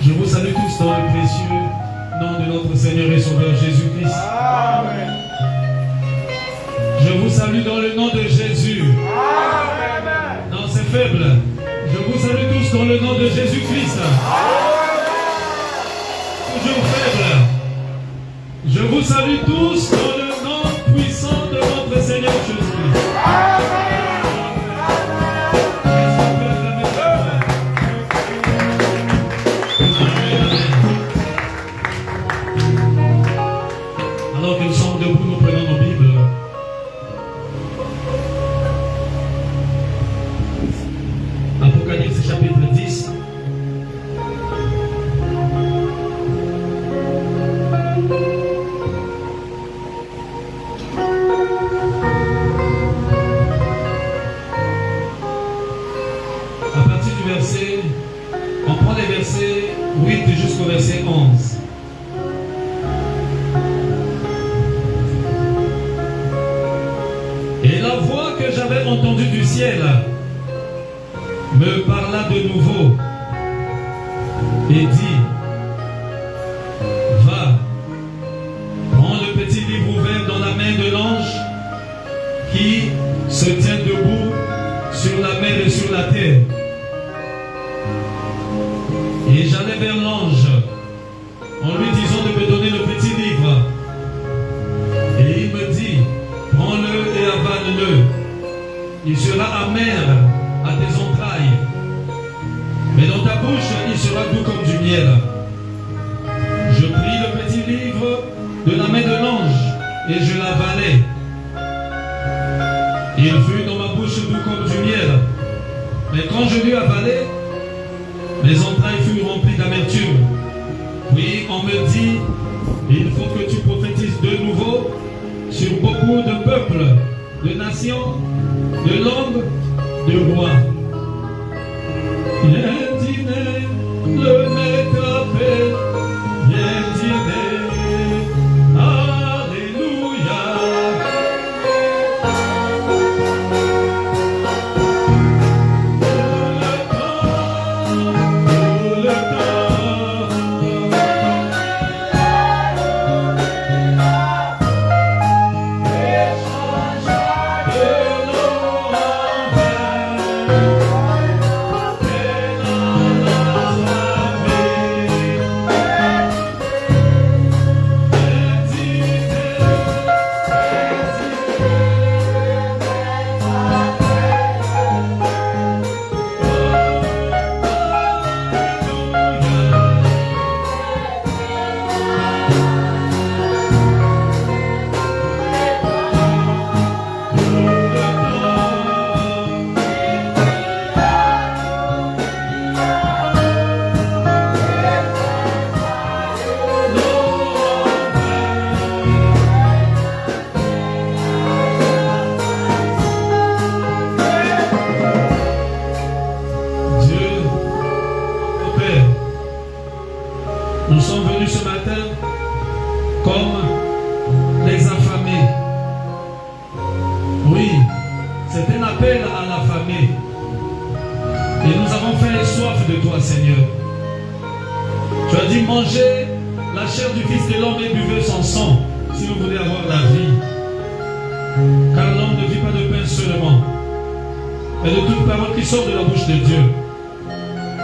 Je vous salue tous dans le précieux nom de notre Seigneur et Sauveur Jésus-Christ. Amen. Je vous salue dans le nom de Jésus. Amen. Non, c'est faible. Je vous salue tous dans le nom de Jésus-Christ. Toujours faible. Je vous salue tous dans le nom puissant de notre Seigneur Jésus-Christ. Alors que nous sommes debout, nous prenons nos Bibles. Apocalypse chapitre 10. À partir du verset, on prend les versets 8 jusqu'au verset 11. Et la voix que j'avais entendue du ciel me parla de nouveau et dit: va, prends le petit livre ouvert dans la main de l'ange qui se tient debout sur la mer et sur la terre. Et j'allai vers l'ange en lui disant de me donner le petit livre. Et il me dit: prends-le et avale-le. Il sera amer à tes entrailles, mais dans ta bouche il sera doux comme du miel. Je pris le petit livre de la main de l'ange et je l'avalai. Il fut dans ma bouche doux comme du miel, mais quand je l'eus avalé, mes entrailles furent remplies d'amertume. Puis on me dit: il faut que tu prophétises de nouveau sur beaucoup de peuples, de nations, de langues, de rois. Viens dîner, le maître appelle, viens dîner, alléluia. Tout le Nous sommes venus ce matin comme les affamés. Oui, c'est un appel à l'affamé. Et nous avons fait soif de toi, Seigneur. Tu as dit: mangez la chair du Fils de l'homme et buvez son sang, si vous voulez avoir la vie. Car l'homme ne vit pas de pain seulement, mais de toute parole qui sort de la bouche de Dieu.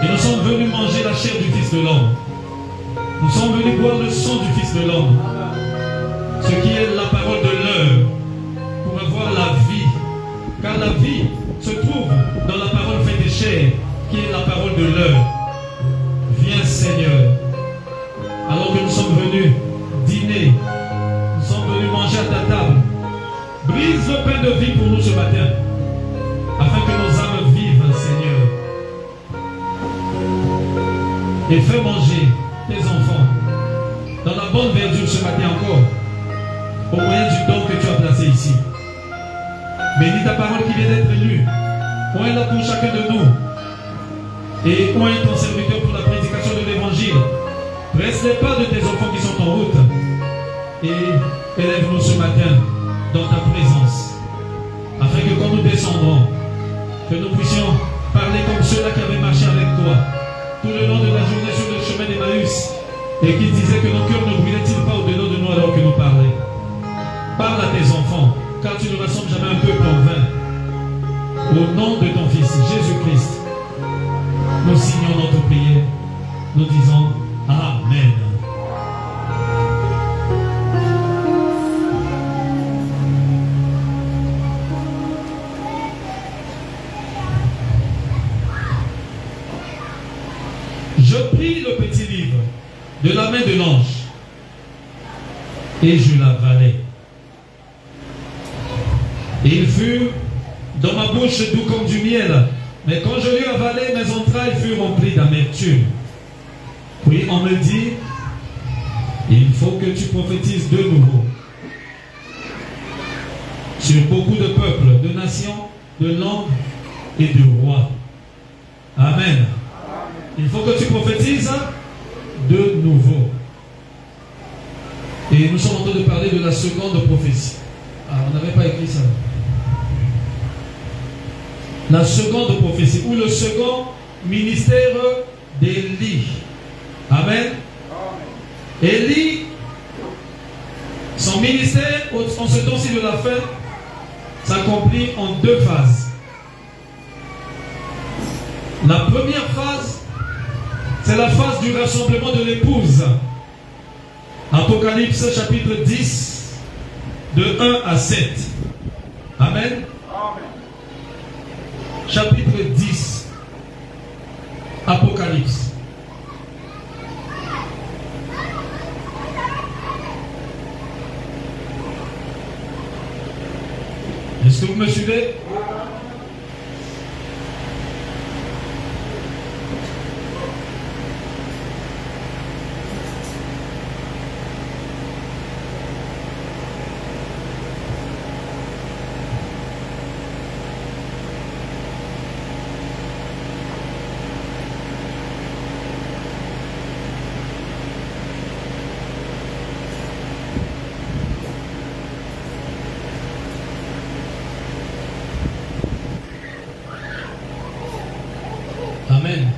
Et nous sommes venus manger la chair du Fils de l'homme. Nous sommes venus boire le sang du Fils de l'homme, ce qui est la parole de l'heure, pour avoir la vie. Car la vie se trouve dans la parole faite de chair, qui est la parole de l'heure. Viens, Seigneur. Alors que nous sommes venus dîner, nous sommes venus manger à ta table. Brise le pain de vie pour nous ce matin, afin que nos âmes vivent, Seigneur. Et fais manger tes enfants dans la bonne verdure ce matin encore, au moyen du don que tu as placé ici. Bénis ta parole qui vient d'être lue. Oins-la pour chacun de nous. Et oins ton serviteur pour la prédication de l'évangile. Presse les pas de tes enfants qui sont en route. Et élève-nous ce matin dans ta présence, afin que quand nous descendrons, que nous puissions parler comme ceux-là qui avaient marché avec toi tout le long de la journée sur le chemin des Et qui disait que nos cœurs ne brûlaient-ils pas au-dedans de nous alors que nous parlions. Parle à tes enfants, car tu ne rassembles jamais un peuple en vain. Au nom de ton Fils, Jésus-Christ, nous signons notre prière. Nous disons Amen. Je pris le petit livre de la main de l'ange et je l'avalai. Il fut dans ma bouche doux comme du miel, mais quand je l'eus avalé, mes entrailles furent remplies d'amertume. Puis on me dit, il faut que tu prophétises de nouveau sur beaucoup de peuples, de nations, de langues et de rois. Amen. Il faut que tu prophétises de nouveau. Et nous sommes en train de parler de la seconde prophétie. Ah, on n'avait pas écrit ça. La seconde prophétie, ou le second ministère d'Élie. Amen. Élie, son ministère, en ce temps-ci de la fin, s'accomplit en deux phases. La première phase, c'est la phase du rassemblement de l'épouse. Apocalypse chapitre 10, de 1 à 7. Amen. Chapitre 10, Apocalypse. Est-ce que vous me suivez? Amen.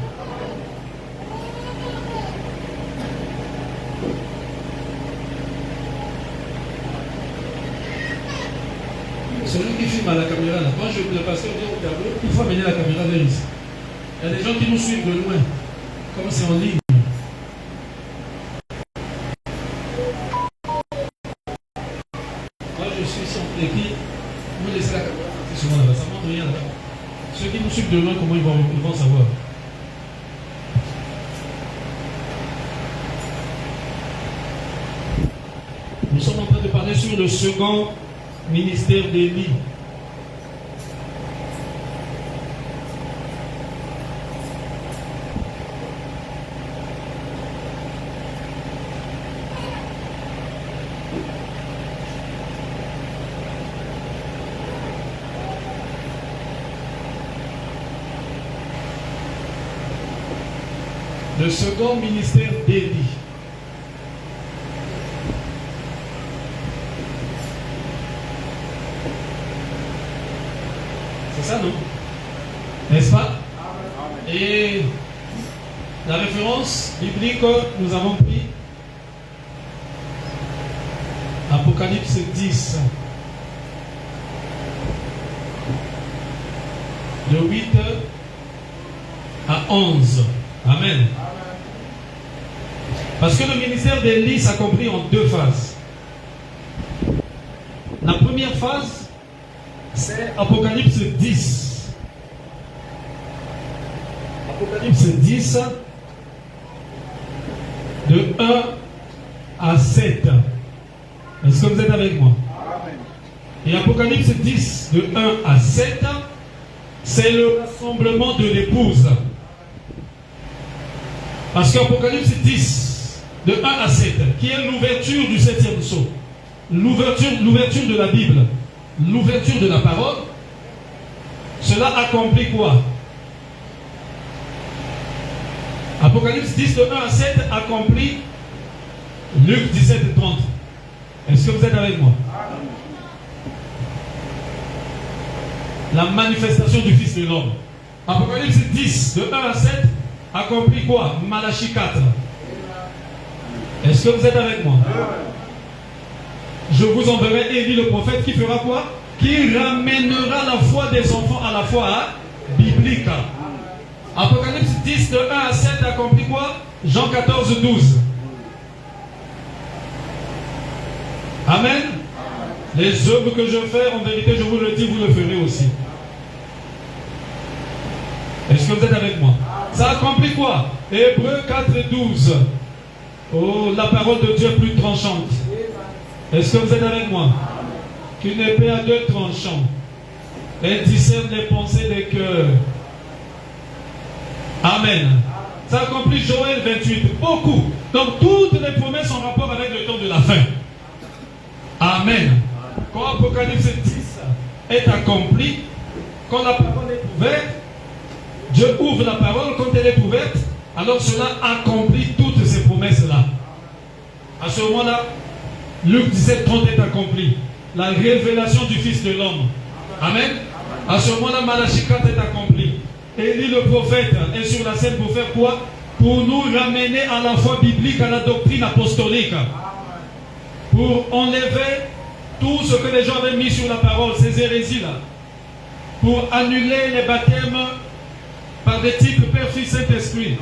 Celui qui filme à la caméra là, quand le pasteur vient au tableau, il faut amener la caméra vers ici. Il y a des gens qui nous suivent de loin, comme c'est en ligne. Moi je suis sans écrit, vous laissez la caméra, c'est souvent là-bas, ça ne montre rien là-bas. Ceux qui nous suivent de loin, comment ils vont savoir? Nous sommes en train de parler sur le second ministère d'Élie. Le second ministère d'Élie. C'est ça, non? N'est-ce pas? Et la référence biblique que nous avons pris, Apocalypse 10, de 8 à 11. Amen. Parce que le ministère d'Élie s'accomplit en deux phases. La première phase, c'est Apocalypse 10. Apocalypse 10, de 1 à 7. Est-ce que vous êtes avec moi? Amen. Et Apocalypse 10, de 1 à 7, c'est le rassemblement de l'épouse. Parce qu'Apocalypse 10, de 1 à 7, qui est l'ouverture du 7e sceau, l'ouverture de la Bible, l'ouverture de la parole, cela accomplit quoi? Apocalypse 10, de 1 à 7, accomplit Luc 17, 30. Est-ce que vous êtes avec moi? La manifestation du Fils de l'homme. Apocalypse 10, de 1 à 7, accomplit quoi? Malachie 4. Est-ce que vous êtes avec moi? Je vous enverrai Élie le prophète qui fera quoi? Qui ramènera la foi des enfants à la foi biblique. Apocalypse 10 de 1 à 7 accomplit quoi? Jean 14, 12. Amen. Les œuvres que je fais, en vérité, je vous le dis, vous le ferez aussi. Est-ce que vous êtes avec moi? Ça accomplit quoi? Hébreux 4, 12. Oh, la parole de Dieu est plus tranchante. Est-ce que vous êtes avec moi? Qu'une épée à deux tranchants. Elle discerne les pensées des cœurs. Amen. Ça accomplit Joël 28. Beaucoup. Donc toutes les promesses en rapport avec le temps de la fin. Amen. Quand Apocalypse 10 est accompli, quand la parole est ouverte, Dieu ouvre la parole, quand elle est ouverte, alors cela accomplit toutes ces promesses-là. À ce moment-là, Luc 17, 30 est accompli. La révélation du Fils de l'homme. Amen. À ce moment-là, Malachie 4 est accompli. Élie le prophète est sur la scène pour faire quoi? Pour nous ramener à la foi biblique, à la doctrine apostolique. Pour enlever tout ce que les gens avaient mis sur la parole, ces hérésies-là. Pour annuler les baptêmes par des titres Père, Fils, Saint-Esprit.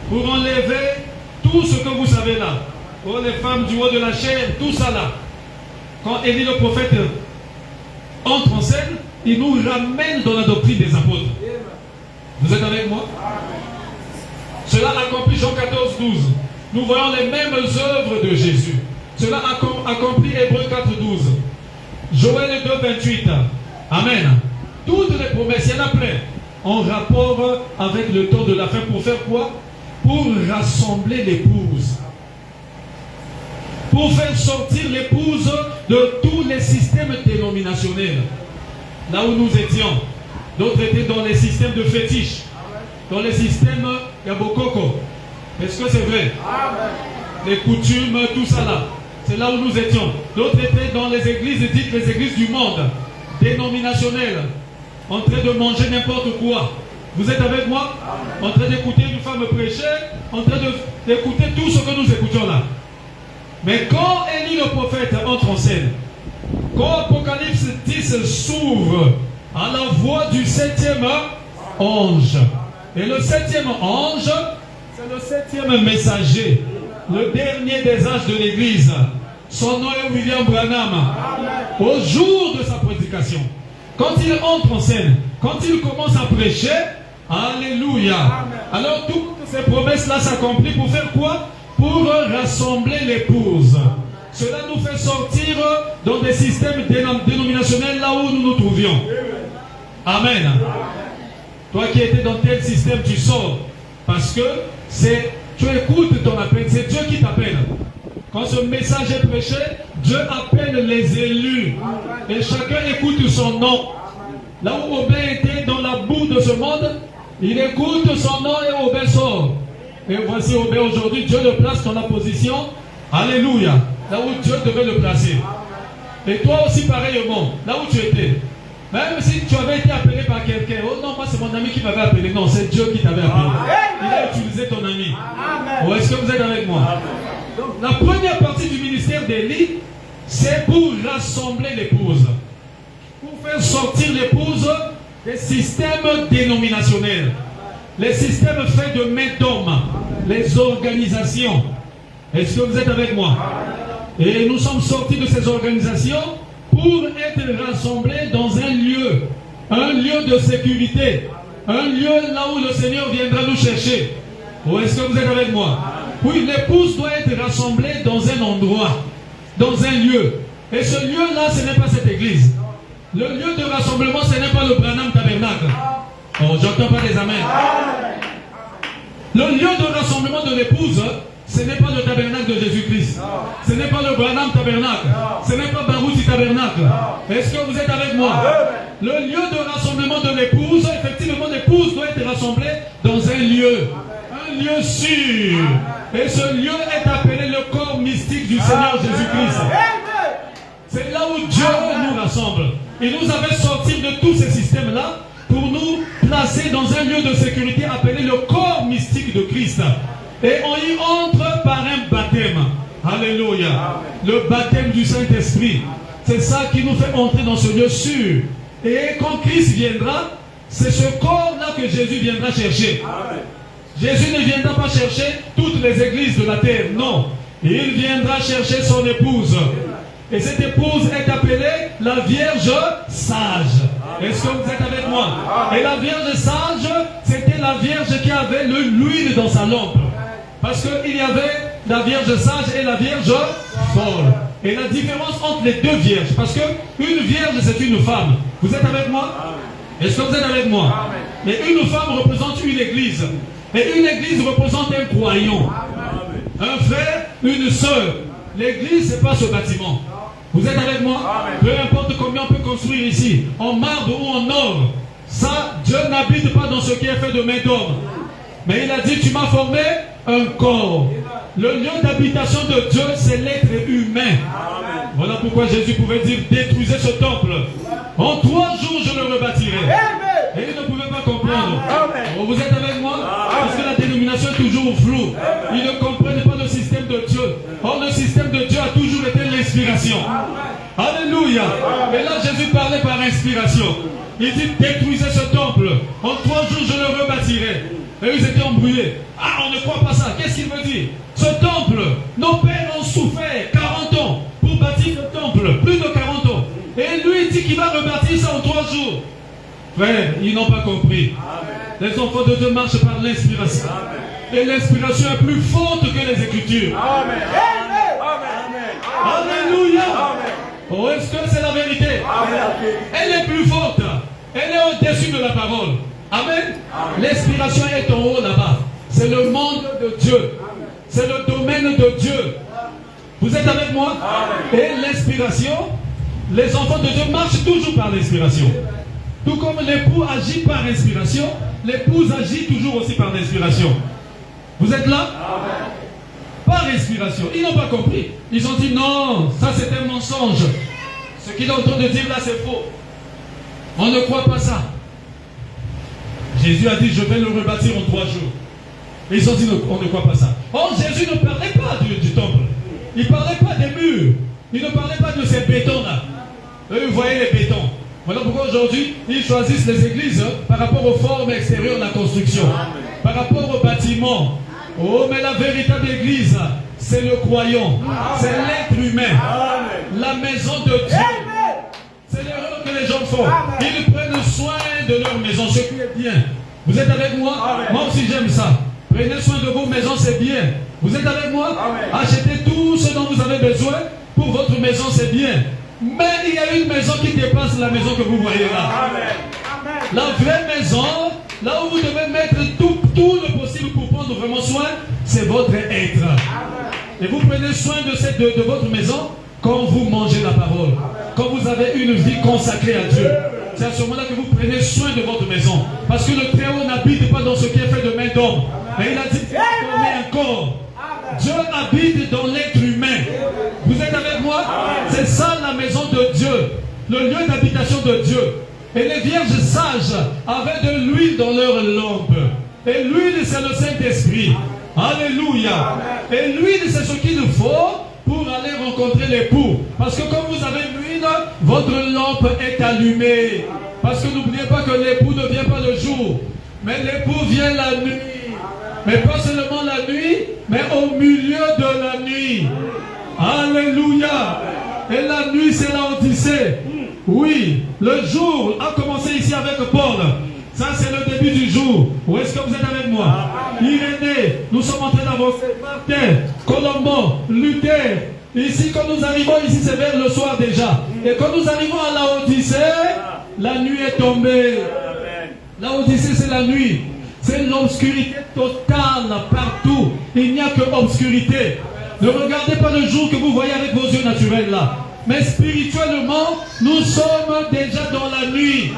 Pour enlever tout ce que vous savez là. Oh, les femmes du haut de la chair, tout ça là. Quand Élie le prophète entre en scène, il nous ramène dans la doctrine des apôtres. Vous êtes avec moi? Cela accomplit Jean 14, 12. Nous voyons les mêmes œuvres de Jésus. Cela accomplit Hébreux 4, 12. Joël 2, 28. Amen. Toutes les promesses, il y en a plein, en rapport avec le temps de la fin. Pour faire quoi? Pour rassembler l'épouse. Pour faire sortir l'épouse de tous les systèmes dénominationnels. Là où nous étions. D'autres étaient dans les systèmes de fétiche. Dans les systèmes Yabokoko. Est-ce que c'est vrai? Les coutumes, tout ça là. C'est là où nous étions. D'autres étaient dans les églises dites les églises du monde. Dénominationnelles. En train de manger n'importe quoi. Vous êtes avec moi? En train d'écouter une femme prêcher. En train d'écouter tout ce que nous écoutons là. Mais quand Élie le prophète entre en scène, quand Apocalypse 10 s'ouvre à la voix du 7e ange, et le 7e ange, c'est le 7e messager, le dernier des âges de l'église. Son nom est William Branham. Au jour de sa prédication, quand il entre en scène, quand il commence à prêcher, alléluia. Alors toutes ces promesses-là s'accomplissent pour faire quoi? Pour rassembler l'épouse. Cela nous fait sortir dans des systèmes dénominationnels là où nous nous trouvions. Amen. Toi qui étais dans tel système, tu sors. Parce que tu écoutes ton appel. C'est Dieu qui t'appelle. Quand ce message est prêché, Dieu appelle les élus. Et chacun écoute son nom. Là où Obed était dans la boue de ce monde, il écoute son nom et Obed sort. Et voici Obed aujourd'hui, Dieu le place dans la position. Alléluia. Là où Dieu devait le placer. Et toi aussi pareillement, là où tu étais. Même si tu avais été appelé par quelqu'un, oh non, moi c'est mon ami qui m'avait appelé. Non, c'est Dieu qui t'avait appelé. Il a utilisé ton ami. Oh, est-ce que vous êtes avec moi? Donc, la première partie du ministère d'Élie, c'est pour rassembler l'épouse. Pour faire sortir l'épouse des systèmes dénominationnels. Les systèmes faits de main d'homme. Les organisations. Est-ce que vous êtes avec moi? Et nous sommes sortis de ces organisations pour être rassemblés dans un lieu de sécurité, un lieu là où le Seigneur viendra nous chercher. Oh, est-ce que vous êtes avec moi? Oui, l'épouse doit être rassemblée dans un endroit, dans un lieu. Et ce lieu-là, ce n'est pas cette église. Le lieu de rassemblement, ce n'est pas le Branham Tabernacle. Oh, j'entends pas des amens. Le lieu de rassemblement de l'épouse, ce n'est pas le tabernacle de Jésus-Christ. Ce n'est pas le Branham Tabernacle. Ce n'est pas Barouti Tabernacle. Est-ce que vous êtes avec moi? Le lieu de rassemblement de l'épouse, effectivement, l'épouse doit être rassemblée dans un lieu sûr. Et ce lieu est appelé le corps mystique du Seigneur Jésus-Christ. C'est là où Dieu nous rassemble. Il nous avait sorti de tous ces systèmes-là pour nous placer dans un lieu de sécurité appelé le corps mystique de Christ. Et on y entre par un baptême. Alléluia. Le baptême du Saint-Esprit. C'est ça qui nous fait entrer dans ce lieu sûr. Et quand Christ viendra, c'est ce corps-là que Jésus viendra chercher. Jésus ne viendra pas chercher toutes les églises de la terre. Non. Il viendra chercher son épouse. Et cette épouse est appelée la Vierge sage. Est-ce que vous êtes avec moi? Et la Vierge sage, c'était la Vierge qui avait l'huile dans sa lampe. Parce qu'il y avait la Vierge sage et la Vierge folle. Et la différence entre les deux vierges, parce qu'une vierge c'est une femme. Vous êtes avec moi? Est-ce que vous êtes avec moi? Mais une femme représente une église. Et une église représente un croyant. Un frère, une sœur. L'église, ce n'est pas ce bâtiment. Vous êtes avec moi? Peu importe combien on peut construire ici, en marbre ou en or. Ça, Dieu n'habite pas dans ce qui est fait de main d'homme. Mais il a dit, tu m'as formé un corps. Le lieu d'habitation de Dieu, c'est l'être humain. Voilà pourquoi Jésus pouvait dire, détruisez ce temple. En 3 jours, je le rebâtirai. Et il ne pouvait pas comprendre. Oh, vous êtes avec moi? Parce que la dénomination est toujours floue. Ils ne comprennent pas le système de Dieu. Or, le système de Dieu a toujours été l'inspiration. Alléluia. Et là, Jésus parlait par inspiration. Il dit, détruisez ce temple. En 3 jours, je le rebâtirai. Et ils étaient embrouillés. Ah, on ne croit pas ça. Qu'est-ce qu'il veut dire? Ce temple, nos pères ont souffert 40 ans pour bâtir le temple. Plus de 40 ans. Et lui, il dit qu'il va rebâtir ça en 3 jours. Frère, ils n'ont pas compris. Les enfants de Dieu marchent par l'inspiration. Et l'inspiration est plus forte que les Écritures. Amen. Alléluia. Oh, est-ce que c'est la vérité? Elle est plus forte. Elle est au-dessus de la parole. Amen. L'inspiration est en haut là-bas. C'est le monde de Dieu. C'est le domaine de Dieu. Vous êtes avec moi? Et l'inspiration, les enfants de Dieu marchent toujours par l'inspiration. Tout comme l'époux agit par inspiration, l'épouse agit toujours aussi par l'inspiration. Vous êtes là? Par inspiration. Ils n'ont pas compris. Ils ont dit non, ça c'est un mensonge. Ce qu'il est en train de dire là c'est faux. On ne croit pas ça. Jésus a dit je vais le rebâtir en 3 jours. Et ils ont dit on ne croit pas ça. Or Jésus ne parlait pas du temple. Il ne parlait pas des murs. Il ne parlait pas de ces bétons là. Eux vous voyez les bétons. Voilà pourquoi aujourd'hui, ils choisissent les églises par rapport aux formes extérieures de la construction, par rapport aux bâtiments. Oh, mais la véritable église, c'est le croyant, c'est l'être humain, la maison de Dieu. C'est l'erreur que les gens font. Ils prennent soin de leur maison, ce qui est bien. Vous êtes avec moi? Moi aussi j'aime ça. Prenez soin de vos maisons, c'est bien. Vous êtes avec moi? Achetez tout ce dont vous avez besoin pour votre maison, c'est bien. Mais il y a une maison qui dépasse la maison que vous voyez là. La vraie maison, là où vous devez mettre tout le possible pour prendre vraiment soin, c'est votre être. Et vous prenez soin de votre maison quand vous mangez la parole. Quand vous avez une vie consacrée à Dieu. C'est à ce moment-là que vous prenez soin de votre maison. Parce que le Très-Haut n'habite pas dans ce qui est fait de main d'homme. Mais il a dit qu'il a formé un corps. Dieu habite dans l'être humain. Vous êtes avec moi? C'est ça la maison de Dieu, le lieu d'habitation de Dieu. Et les vierges sages avaient de l'huile dans leur lampe. Et l'huile, c'est le Saint-Esprit. Alléluia. Et l'huile, c'est ce qu'il faut pour aller rencontrer l'époux. Parce que quand vous avez l'huile, votre lampe est allumée. Parce que n'oubliez pas que l'époux ne vient pas le jour, mais l'époux vient la nuit. Mais pas seulement la nuit, mais au milieu de la nuit. Alléluia. Et la nuit, c'est la Odyssée. Oui, le jour a commencé ici avec Paul. Ça, c'est le début du jour. Où est-ce que vous êtes avec moi? Irénée, nous sommes en train d'avancer. Martin, Colombo, Luther. Ici, quand nous arrivons ici, c'est vers le soir déjà. Et quand nous arrivons à la Odyssée, la nuit est tombée. La Odyssée, c'est la nuit. C'est l'obscurité totale partout. Il n'y a que obscurité. Ne regardez pas le jour que vous voyez avec vos yeux naturels là. Mais spirituellement, nous sommes déjà dans la nuit.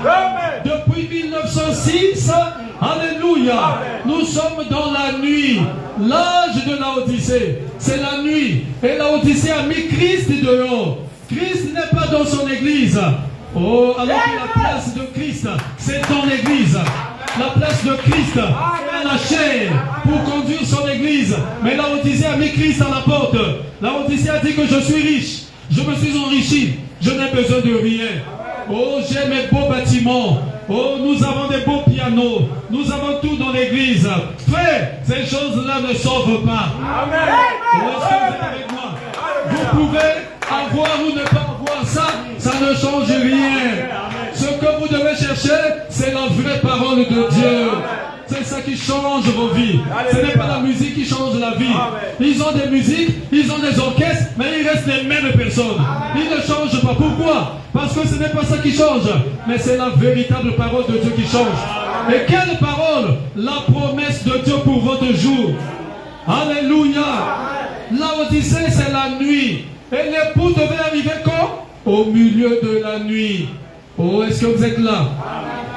Depuis 1906, alléluia, nous sommes dans la nuit. L'âge de la Odyssée, c'est la nuit. Et la Odyssée a mis Christ dehors. Christ n'est pas dans son église. Oh, alors que la place de Christ, c'est ton église. La place de Christ est la chair pour conduire son église. Mais Laodicée a mis Christ à la porte. Laodicée a dit que je suis riche. Je me suis enrichi. Je n'ai besoin de rien. Oh, j'ai mes beaux bâtiments. Oh, nous avons des beaux pianos. Nous avons tout dans l'église. Frère, ces choses-là ne sauvent pas. Amen. Est-ce que vous êtes avec moi? Vous pouvez avoir ou ne pas avoir ça. Ça ne change rien. Ce que vous devez chercher, c'est la vraie parole de Dieu. C'est ça qui change vos vies. Ce n'est pas la musique qui change la vie. Ils ont des musiques, ils ont des orchestres, mais ils restent les mêmes personnes. Ils ne changent pas. Pourquoi? Parce que ce n'est pas ça qui change, mais c'est la véritable parole de Dieu qui change. Et quelle parole? La promesse de Dieu pour votre jour. Alléluia. Laodicée, c'est la nuit. Et l'époux devait arriver quand? Au milieu de la nuit. Oh, est-ce que vous êtes là?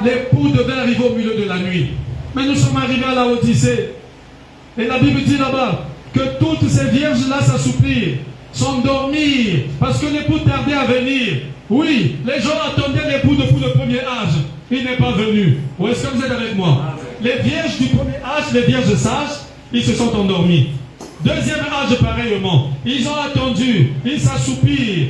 L'époux devait arriver au milieu de la nuit. Mais nous sommes arrivés à Laodicée. Et la Bible dit là-bas que toutes ces vierges-là s'assoupirent, s'endormirent, parce que l'époux tardait à venir. Oui, les gens attendaient l'époux depuis le premier âge. Il n'est pas venu. Ou est-ce que vous êtes avec moi? Les vierges du premier âge, les vierges sages, ils se sont endormis. Deuxième âge, pareillement. Ils ont attendu, ils s'assoupirent.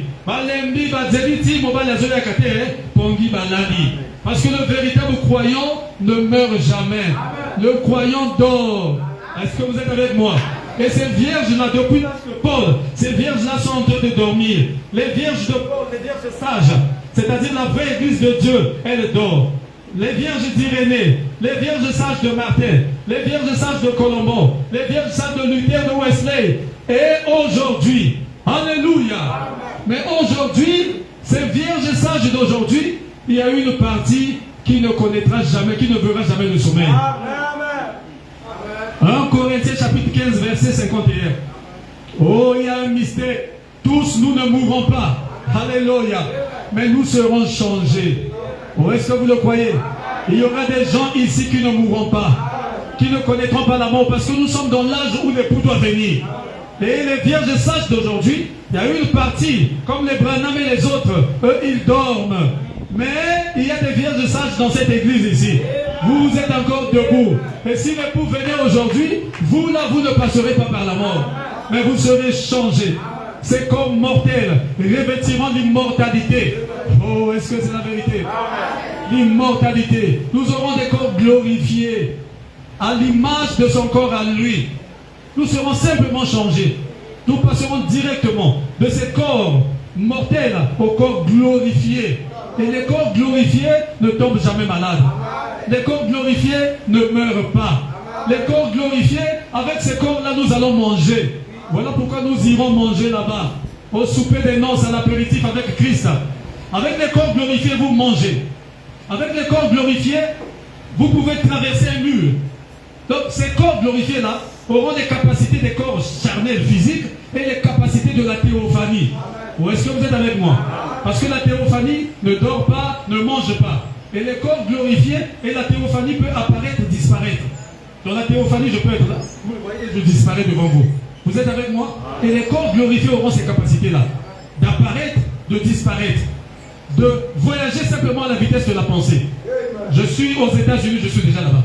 Parce que le véritable croyant ne meurt jamais. Le croyant dort. Est-ce que vous êtes avec moi? Et ces vierges-là, depuis l'âge de Paul, ces vierges-là sont en train de dormir. Les vierges de Paul, les vierges sages, c'est-à-dire la vraie église de Dieu, elles dorment. Les vierges d'Irénée, les vierges sages de Martin, les vierges sages de Colombo, les vierges sages de Luther, de Wesley. Et aujourd'hui, alléluia. Mais aujourd'hui, ces vierges sages d'aujourd'hui, il y a une partie qui ne connaîtra jamais, qui ne verra jamais le sommeil. 1 Corinthiens chapitre 15, verset 51. Oh, il y a un mystère. Tous nous ne mourrons pas. Alléluia. Mais nous serons changés. Oh, est-ce que vous le croyez? Il y aura des gens ici qui ne mourront pas, qui ne connaîtront pas la mort, parce que nous sommes dans l'âge où l'époux doit venir. Et les vierges sages d'aujourd'hui, il y a une partie, comme les Branham et les autres, eux ils dorment. Mais il y a des vierges sages dans cette église ici. Vous êtes encore debout. Et si l'époux venait aujourd'hui, vous là, vous ne passerez pas par la mort, mais vous serez changés. C'est comme mortel, revêtiront l'immortalité. Oh, est-ce que c'est la vérité? L'immortalité. Nous aurons des corps glorifiés à l'image de son corps à lui. Nous serons simplement changés. Nous passerons directement de ces corps mortels au corps glorifié. Et les corps glorifiés ne tombent jamais malades. Les corps glorifiés ne meurent pas. Les corps glorifiés, avec ces corps-là, nous allons manger. Voilà pourquoi nous irons manger là-bas, au souper des noces, à l'apéritif avec Christ. Avec les corps glorifiés, vous mangez. Avec les corps glorifiés, vous pouvez traverser un mur. Donc ces corps glorifiés-là auront les capacités des corps charnels physiques et les capacités de la théophanie. Ou est-ce que vous êtes avec moi? Parce que la théophanie ne dort pas, ne mange pas. Et les corps glorifiés et la théophanie peut apparaître, disparaître. Dans la théophanie, je peux être là. Vous le voyez, je disparais devant vous. Vous êtes avec moi? Et les corps glorifiés auront ces capacités-là. D'apparaître, de disparaître. De voyager simplement à la vitesse de la pensée. Je suis aux États-Unis, je suis déjà là-bas.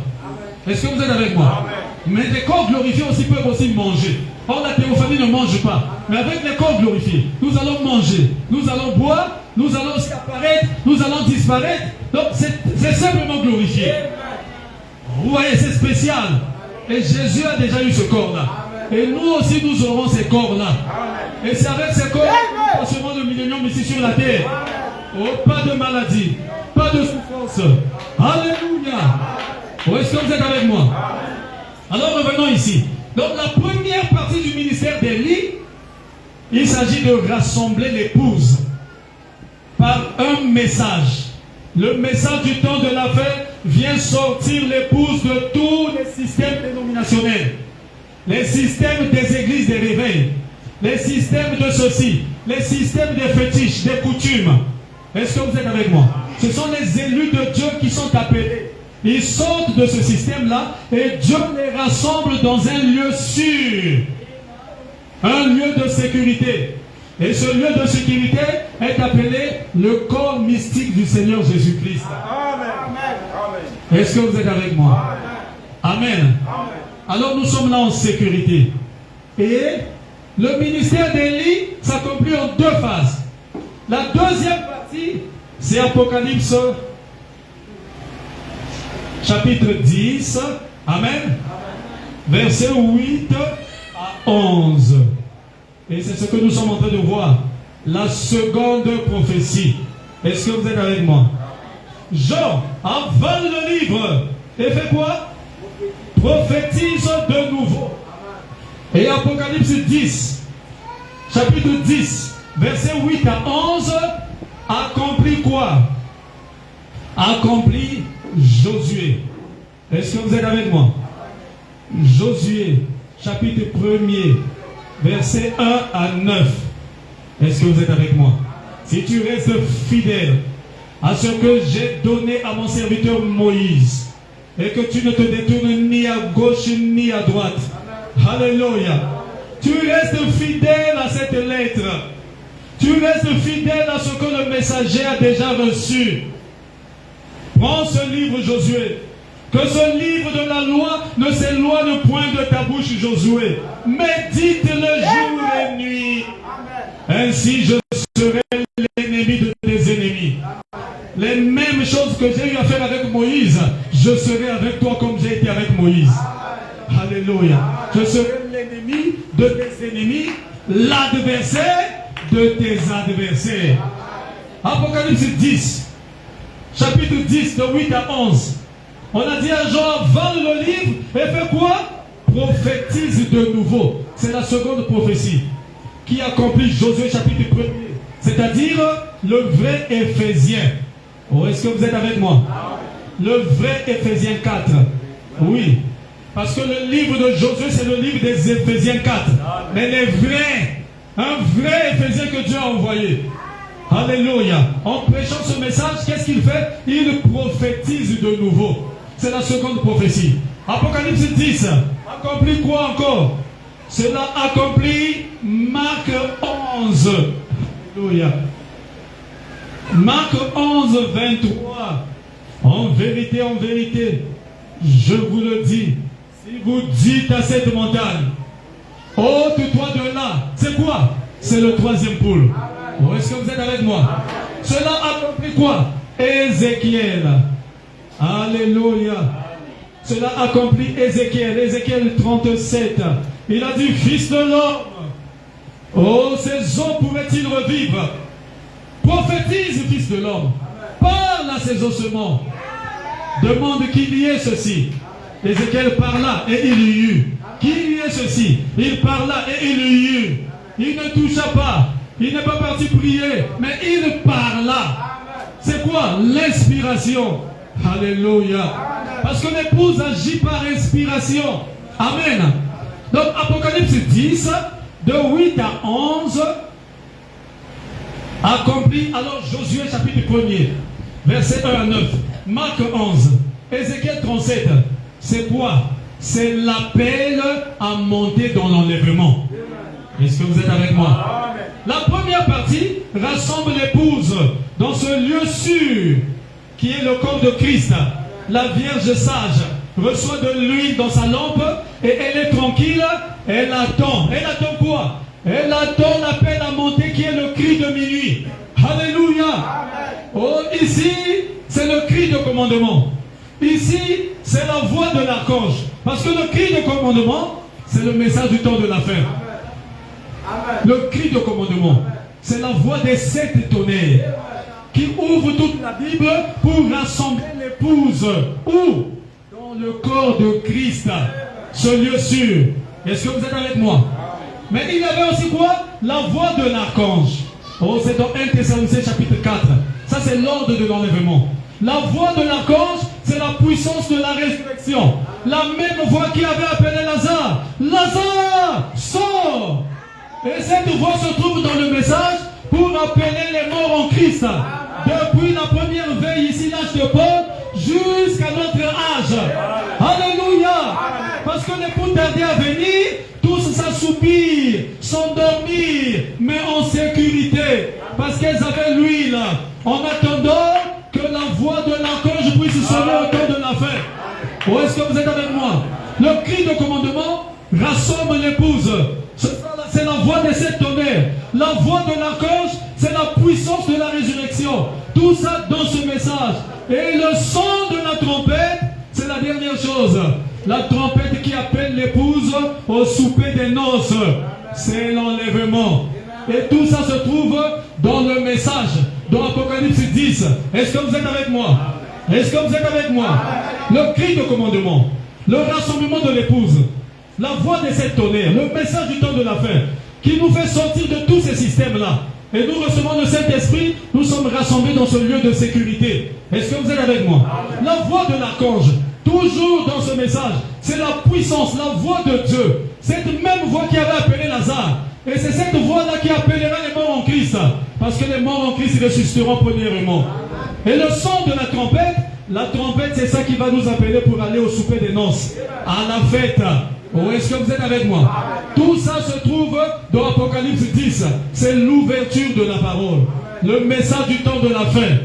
Est-ce que vous êtes avec moi? Mais les corps glorifiés aussi peuvent aussi manger. Or, la théophanie ne mange pas. Mais avec les corps glorifiés, nous allons manger, nous allons boire, nous allons aussi apparaître, nous allons disparaître. Donc, c'est simplement glorifié. Vous voyez, c'est spécial. Et Jésus a déjà eu ce corps-là. Et nous aussi, nous aurons ces corps-là. Et c'est avec ces corps que nous passerons le millénium ici sur la terre. Oh, pas de maladie, pas de souffrance. Alléluia. Oh, est-ce que vous êtes avec moi? Alors revenons ici. Donc la première partie du ministère d'Élie, il s'agit de rassembler l'épouse par un message. Le message du temps de la fin vient sortir l'épouse de tous les systèmes dénominationnels, les systèmes des églises des réveils, les systèmes de ceci, les systèmes des fétiches, des coutumes. Est-ce que vous êtes avec moi? Ce sont les élus de Dieu qui sont appelés. Ils sortent de ce système-là et Dieu les rassemble dans un lieu sûr, un lieu de sécurité. Et ce lieu de sécurité est appelé le corps mystique du Seigneur Jésus-Christ. Est-ce que vous êtes avec moi? Amen. Alors nous sommes là en sécurité. Et le ministère d'Élie s'accomplit en deux phases. La deuxième partie, c'est Apocalypse chapitre 10. Amen. Versets 8 à 11. Et c'est ce que nous sommes en train de voir. La seconde prophétie. Est-ce que vous êtes avec moi? Jean avale le livre et fait quoi? Prophétise de nouveau. Et Apocalypse 10, chapitre 10, versets 8 à 11, accomplit quoi? Accomplit Josué. Est-ce que vous êtes avec moi? Josué, chapitre 1er, versets 1 à 9. Est-ce que vous êtes avec moi? Si tu restes fidèle à ce que j'ai donné à mon serviteur Moïse, et que tu ne te détournes ni à gauche ni à droite, alléluia, tu restes fidèle à cette lettre, tu restes fidèle à ce que le messager a déjà reçu. Prends ce livre, Josué. Que ce livre de la loi ne s'éloigne point de ta bouche, Josué. Médite-le jour et nuit. Ainsi je serai l'ennemi de tes ennemis. Les mêmes choses que j'ai eu à faire avec Moïse, je serai avec toi comme j'ai été avec Moïse. Alléluia. Je serai l'ennemi de tes ennemis, l'adversaire de tes adversaires. Apocalypse 10, chapitre 10, de 8 à 11. On a dit à Jean, vends le livre et fais quoi? Prophétise de nouveau. C'est la seconde prophétie qui accomplit Josué chapitre 1er. C'est-à-dire le vrai Éphésien. Oh, est-ce que vous êtes avec moi? Le vrai Éphésiens 4. Oui. Parce que le livre de Josué, c'est le livre des Éphésiens 4. Mais les vrais, un vrai Éphésien que Dieu a envoyé. Alléluia. En prêchant ce message, qu'est-ce qu'il fait? Il prophétise de nouveau. C'est la seconde prophétie. Apocalypse 10. Accomplit quoi encore? Cela accomplit Marc 11. Alléluia. Marc 11, 23. En vérité, je vous le dis, si vous dites à cette montagne, ôte-toi de là, c'est quoi? C'est le troisième pôle. Oh, est-ce que vous êtes avec moi? Cela accomplit quoi? Ézéchiel. Alléluia. Cela accomplit Ézéchiel. Ézéchiel 37. Il a dit, fils de l'homme, oh, ces os pourraient-ils revivre? Prophétise, fils de l'homme. Parle à ces ossements. Demande qu'il y ait ceci. Ézéchiel parla et il y eut. Qu'il y ait ceci. Il parla et il y eut. Il ne toucha pas. Il n'est pas parti prier. Mais il parla. C'est quoi? L'inspiration. Alléluia. Parce que l'épouse agit par inspiration. Amen. Donc Apocalypse 10, de 8 à 11, accompli. Alors Josué chapitre 1er, verset 1 à 9. Marc 11, Ézéchiel 37. C'est quoi? C'est l'appel à monter dans l'enlèvement. Est-ce que vous êtes avec moi? La première partie rassemble l'épouse dans ce lieu sûr qui est le corps de Christ. La Vierge sage reçoit de l'huile dans sa lampe et elle est tranquille. Elle attend. Elle attend quoi? Elle attend l'appel à monter qui est le cri de minuit. Alléluia. Oh, ici, c'est le cri de commandement. Ici, c'est la voix de l'archange. Parce que le cri de commandement, c'est le message du temps de la fin. Le cri de commandement, c'est la voix des 7 tonnerres qui ouvre toute la Bible pour rassembler l'épouse. Où? Dans le corps de Christ. Ce lieu sûr. Est-ce que vous êtes avec moi? Mais il y avait aussi quoi? La voix de l'archange. Oh, c'est dans 1 Thessaloniciens chapitre 4. Ça, c'est l'ordre de l'enlèvement. La voix de l'archange, c'est la puissance de la résurrection. La même voix qui avait appelé Lazare. Lazare, sors! Et cette voix se trouve dans le message pour appeler les morts en Christ. Depuis la première veille ici, l'âge de Paul, jusqu'à notre âge. Alléluia! Parce que l'époux tardait à venir, tous s'assoupirent, s'endormirent. Mais on sait l'épouse. C'est la voix des 7 tonnerres. La voix de l'archange, c'est la puissance de la résurrection. Tout ça dans ce message. Et le son de la trompette, c'est la dernière chose. La trompette qui appelle l'épouse au souper des noces. C'est l'enlèvement. Et tout ça se trouve dans le message, dans Apocalypse 10. Est-ce que vous êtes avec moi? Est-ce que vous êtes avec moi? Le cri de commandement, le rassemblement de l'épouse, la voix des 7 tonnerres, le message du temps de la fin, qui nous fait sortir de tous ces systèmes-là. Et nous recevons le Saint-Esprit, nous sommes rassemblés dans ce lieu de sécurité. Est-ce que vous êtes avec moi? La voix de l'archange, toujours dans ce message, c'est la puissance, la voix de Dieu. Cette même voix qui avait appelé Lazare. Et c'est cette voix-là qui appellera les morts en Christ. Parce que les morts en Christ ressusciteront premièrement. Et le son de la trompette, c'est ça qui va nous appeler pour aller au souper des noces, à la fête. Oh, est-ce que vous êtes avec moi? Tout ça se trouve dans Apocalypse 10. C'est l'ouverture de la parole. Le message du temps de la fin.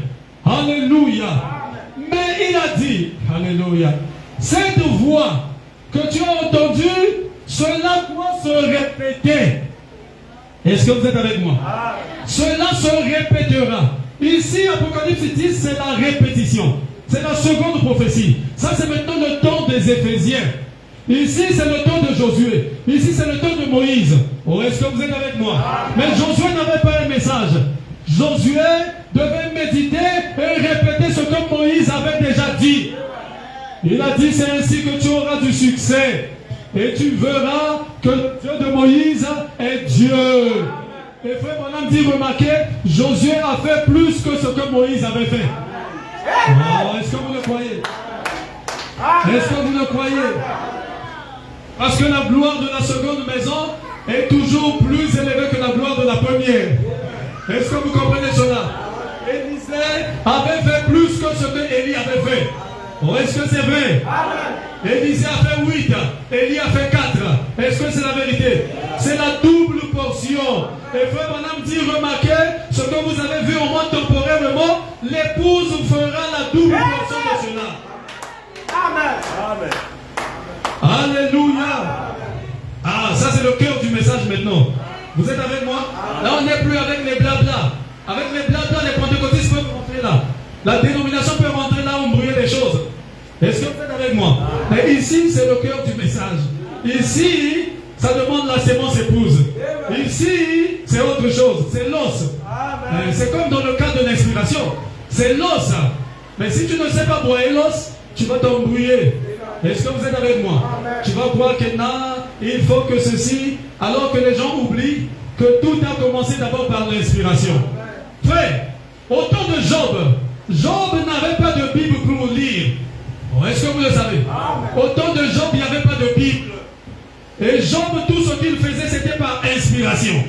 Alléluia. Mais il a dit, alléluia, cette voix que tu as entendue, cela doit se répéter. Est-ce que vous êtes avec moi? Cela se répétera. Ici, Apocalypse 10, c'est la répétition. C'est la seconde prophétie. Ça, c'est maintenant le temps des Éphésiens. Ici, c'est le temps de Josué. Ici, c'est le temps de Moïse. Oh, est-ce que vous êtes avec moi? Mais Josué n'avait pas un message. Josué devait méditer et répéter ce que Moïse avait déjà dit. Il a dit, c'est ainsi que tu auras du succès. Et tu verras que le Dieu de Moïse est Dieu. Et frère Branham dit, remarquez, Josué a fait plus que ce que Moïse avait fait. Oh, est-ce que vous le croyez? Est-ce que vous le croyez? Parce que la gloire de la seconde maison est toujours plus élevée que la gloire de la première. Est-ce que vous comprenez cela? Élisée avait fait plus que ce que Élie avait fait. Oh, est-ce que c'est vrai? Élisée a fait 8, Élie a fait 4. Est-ce que c'est la vérité? C'est la double portion. Et frère Branham dit, remarquez, ce que vous avez vu au moins temporairement, l'épouse fera la double portion de cela. Amen. Alléluia. Ah, ça c'est le cœur du message maintenant. Vous êtes avec moi? Là on n'est plus avec les blabla. Avec les blabla, les pentecôtistes peuvent rentrer là. La dénomination peut rentrer là, embrouiller les choses. Est-ce que vous êtes avec moi? Mais ici, c'est le cœur du message. Ici, ça demande la sémence épouse. Ici, c'est autre chose. C'est l'os. C'est comme dans le cas de l'inspiration. C'est l'os. Mais si tu ne sais pas broyer l'os, tu vas t'embrouiller. Est-ce que vous êtes avec moi? Tu vas croire que non, il faut que ceci, alors que les gens oublient que tout a commencé d'abord par l'inspiration. Frère, au temps de Job, Job n'avait pas de Bible pour lire. Oh, est-ce que vous le savez? Au temps de Job, il n'y avait pas de Bible. Et Job, tout ce qu'il faisait, c'était par inspiration.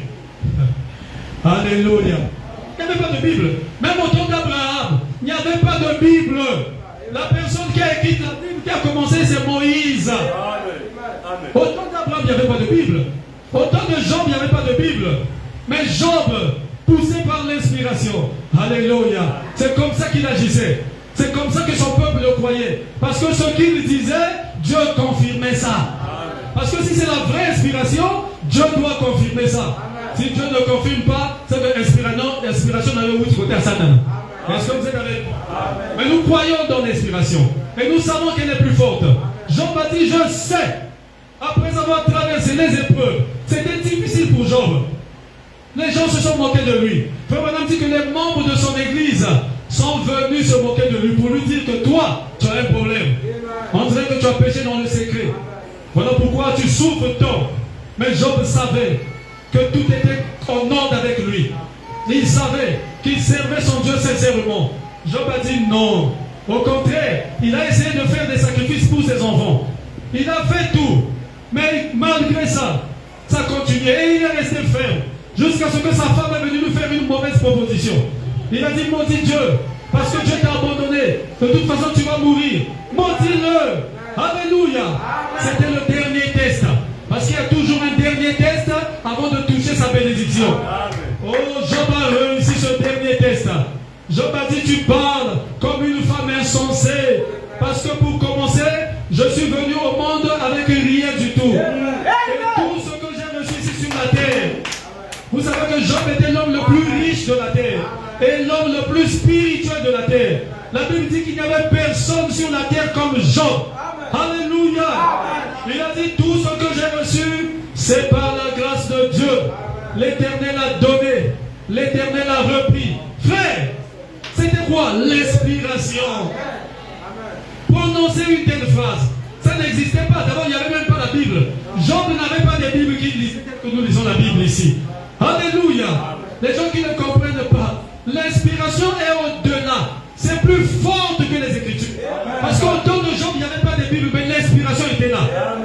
Alléluia. Il n'y avait pas de Bible. Même au temps d'Abraham, il n'y avait pas de Bible. La personne qui a écrit la Bible, qui a commencé, c'est Moïse. Au temps d'Abraham, il n'y avait pas de Bible. Au temps de Job, il n'y avait pas de Bible. Mais Job, poussé par l'inspiration, alléluia, c'est comme ça qu'il agissait. C'est comme ça que son peuple le croyait. Parce que ce qu'il disait, Dieu confirmait ça. Parce que si c'est la vraie inspiration, Dieu doit confirmer ça. Si Dieu ne confirme pas, c'est que l'inspiration n'a pas côté à Satan. Est-ce que vous êtes avec moi? Mais nous croyons dans l'inspiration. Et nous savons qu'elle est plus forte. Job a dit, je sais, après avoir traversé les épreuves, c'était difficile pour Job. Les gens se sont moqués de lui. Frère Branham dit que les membres de son église sont venus se moquer de lui pour lui dire que toi, tu as un problème. On dirait que tu as péché dans le secret. Voilà pourquoi tu souffres tant. Mais Job savait que tout était en ordre avec lui. Il savait qu'il servait son Dieu sincèrement. Job a dit non. Au contraire, il a essayé de faire des sacrifices pour ses enfants. Il a fait tout. Mais malgré ça, ça continuait. Et il est resté ferme. Jusqu'à ce que sa femme est venue lui faire une mauvaise proposition. Il a dit, maudit Dieu, parce que Dieu t'a abandonné. De toute façon, tu vas mourir. Maudis-le. Alléluia. C'était le dernier test. Parce qu'il y a toujours un dernier test avant de toucher sa bénédiction. Oh, Job a réussi ce dernier test. Job a dit, tu parles comme une femme insensée. Parce que pour commencer, je suis venu au monde avec rien du tout. Et tout ce que que Job était l'homme le plus riche de la terre et l'homme le plus spirituel de la terre. La Bible dit qu'il n'y avait personne sur la terre comme Job. Alléluia. Il a dit tout ce que j'ai reçu, c'est par la grâce de Dieu. L'Éternel a donné, l'Éternel a repris. Frère, c'était quoi l'inspiration? Prononcer une telle phrase, ça n'existait pas. D'abord, il n'y avait même pas la Bible. Job n'avait pas de Bible qui lisait que nous lisons la Bible ici. Alléluia. Les gens qui ne comprennent pas, l'inspiration est au-delà. C'est plus forte que les Écritures. Parce qu'au temps de Job, il n'y avait pas de Bible, mais l'inspiration était là.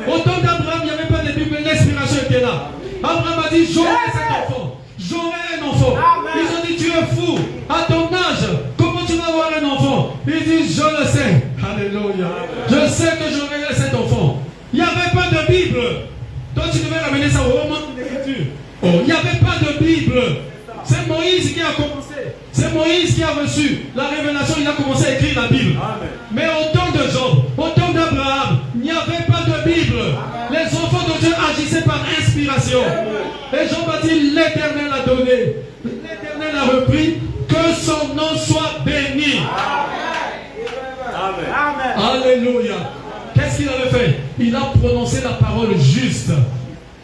Au temps d'Abraham, il n'y avait pas de Bible, mais l'inspiration était là. Abraham a dit, j'aurai cet enfant. J'aurai un enfant. Ils ont dit, tu es fou. À ton âge, comment tu vas avoir un enfant? Il dit, je le sais. Alléluia. Je sais que j'aurai cet enfant. Il n'y avait pas de Bible. Toi, tu devais ramener ça au roman d'écriture. Oh, il n'y avait pas de Bible. C'est Moïse qui a commencé. C'est Moïse qui a reçu la révélation. Il a commencé à écrire la Bible. Amen. Mais au temps de Job, au temps d'Abraham, il n'y avait pas de Bible. Amen. Les enfants de Dieu agissaient par inspiration. Amen. Et Job a dit, l'Éternel a donné. L'Éternel a repris. Que son nom soit béni. Amen. Amen. Alléluia. Qu'est-ce qu'il avait fait? Il a prononcé la parole juste.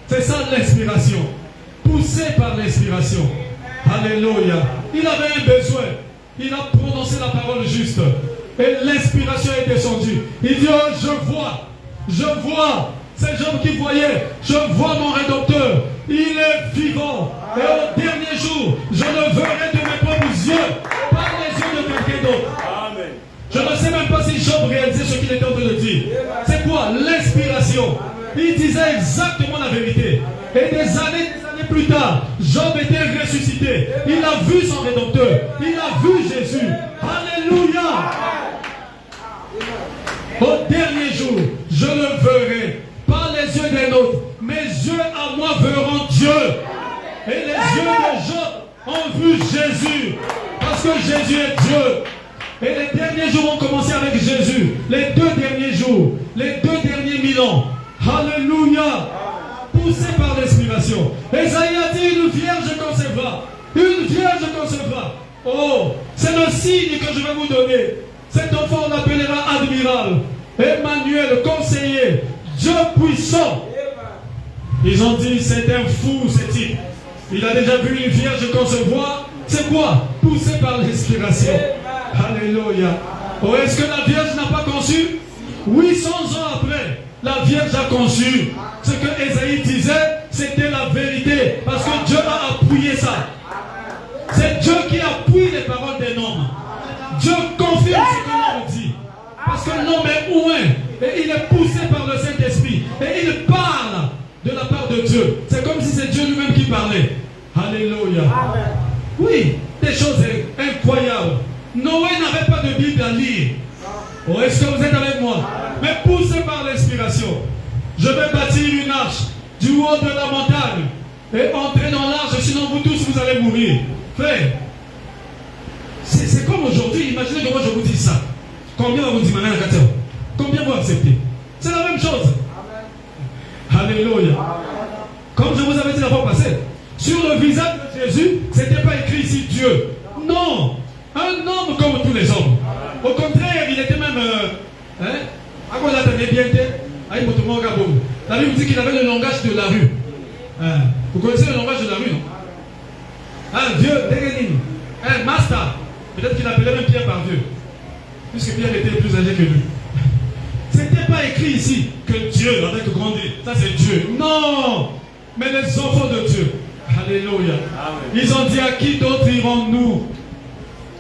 C'est ça l'inspiration. Poussé par l'inspiration. Alléluia. Il avait un besoin. Il a prononcé la parole juste. Et l'inspiration est descendue. Il dit, oh, je vois. C'est Job qui voyait. Je vois mon Rédempteur. Il est vivant. Et au dernier jour, je le verrai de mes propres yeux. Pas les yeux de quelqu'un d'autre. Amen. Je ne sais même pas si Job réalisait ce qu'il était en train de dire. C'est quoi? L'inspiration. Il disait exactement la vérité. Et des années plus tard, Job était ressuscité. Il a vu son Rédempteur. Il a vu Jésus. Alléluia. Au dernier jour, je le verrai. Pas les yeux des nôtres. Mes yeux à moi verront Dieu. Et les yeux de Job ont vu Jésus. Parce que Jésus est Dieu. Et les derniers jours ont commencé avec Jésus. Les 2 derniers jours. Les 2 derniers 1000 ans. Alléluia. Poussé par l'inspiration. Esaïe a dit, une vierge concevra. Une vierge concevra. Oh, c'est le signe que je vais vous donner. Cet enfant, on l'appellera admirable, Emmanuel, conseiller, Dieu puissant. Ils ont dit, c'est un fou ce type. Il a déjà vu une vierge concevoir. C'est quoi? Poussé par l'inspiration. Alléluia. Oh, est-ce que la vierge n'a pas conçu? 800 ans après, la vierge a conçu. Ce que Esaïe disait, c'était la vérité. Parce que Dieu a appuyé ça. C'est Dieu qui appuie les paroles des hommes. Dieu confirme ce que l'homme dit. Parce que l'homme est ouin. Et il est poussé par le Saint-Esprit. Et il parle de la part de Dieu. C'est comme si c'est Dieu lui-même qui parlait. Alléluia. Oui, des choses incroyables. Noé n'avait pas de Bible à lire. Oh, est-ce que vous êtes avec moi? Mais poussé par l'inspiration. Je vais bâtir une arche du haut de la montagne et entrer dans l'arche, sinon vous tous vous allez mourir. Frère, c'est comme aujourd'hui. Imaginez que moi je vous dis ça. Combien vous dites maintenant? Combien vous acceptez? C'est la même chose. Amen. Alléluia. Comme je vous avais dit la fois passée, sur le visage de Jésus, c'était pas écrit ici Dieu. Non. Un homme comme tous les hommes. Au contraire, il était même la Bible dit qu'il avait le langage de la rue. Vous connaissez le langage de la rue, non? Un vieux, un master. Peut-être qu'il appelait même Pierre par Dieu. Puisque Pierre était plus âgé que lui. C'était pas écrit ici que Dieu, avec grand D, ça c'est Dieu. Non! Mais les enfants de Dieu. Alléluia. Ils ont dit, à qui d'autre irons-nous?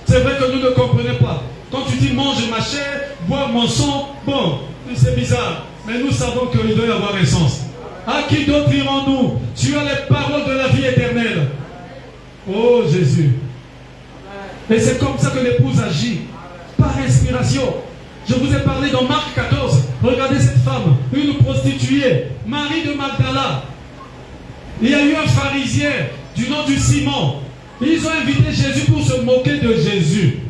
C'est vrai que nous ne comprenons pas. Quand tu dis mange ma chair, bois mon sang, bon, c'est bizarre. Mais nous savons qu'il doit y avoir un sens. À qui d'autre irons-nous? Tu as les paroles de la vie éternelle. Oh Jésus. Et c'est comme ça que l'épouse agit. Par inspiration. Je vous ai parlé dans Marc 14. Regardez cette femme, une prostituée, Marie de Magdala. Il y a eu un pharisien du nom du Simon. Ils ont invité Jésus pour se moquer de Jésus.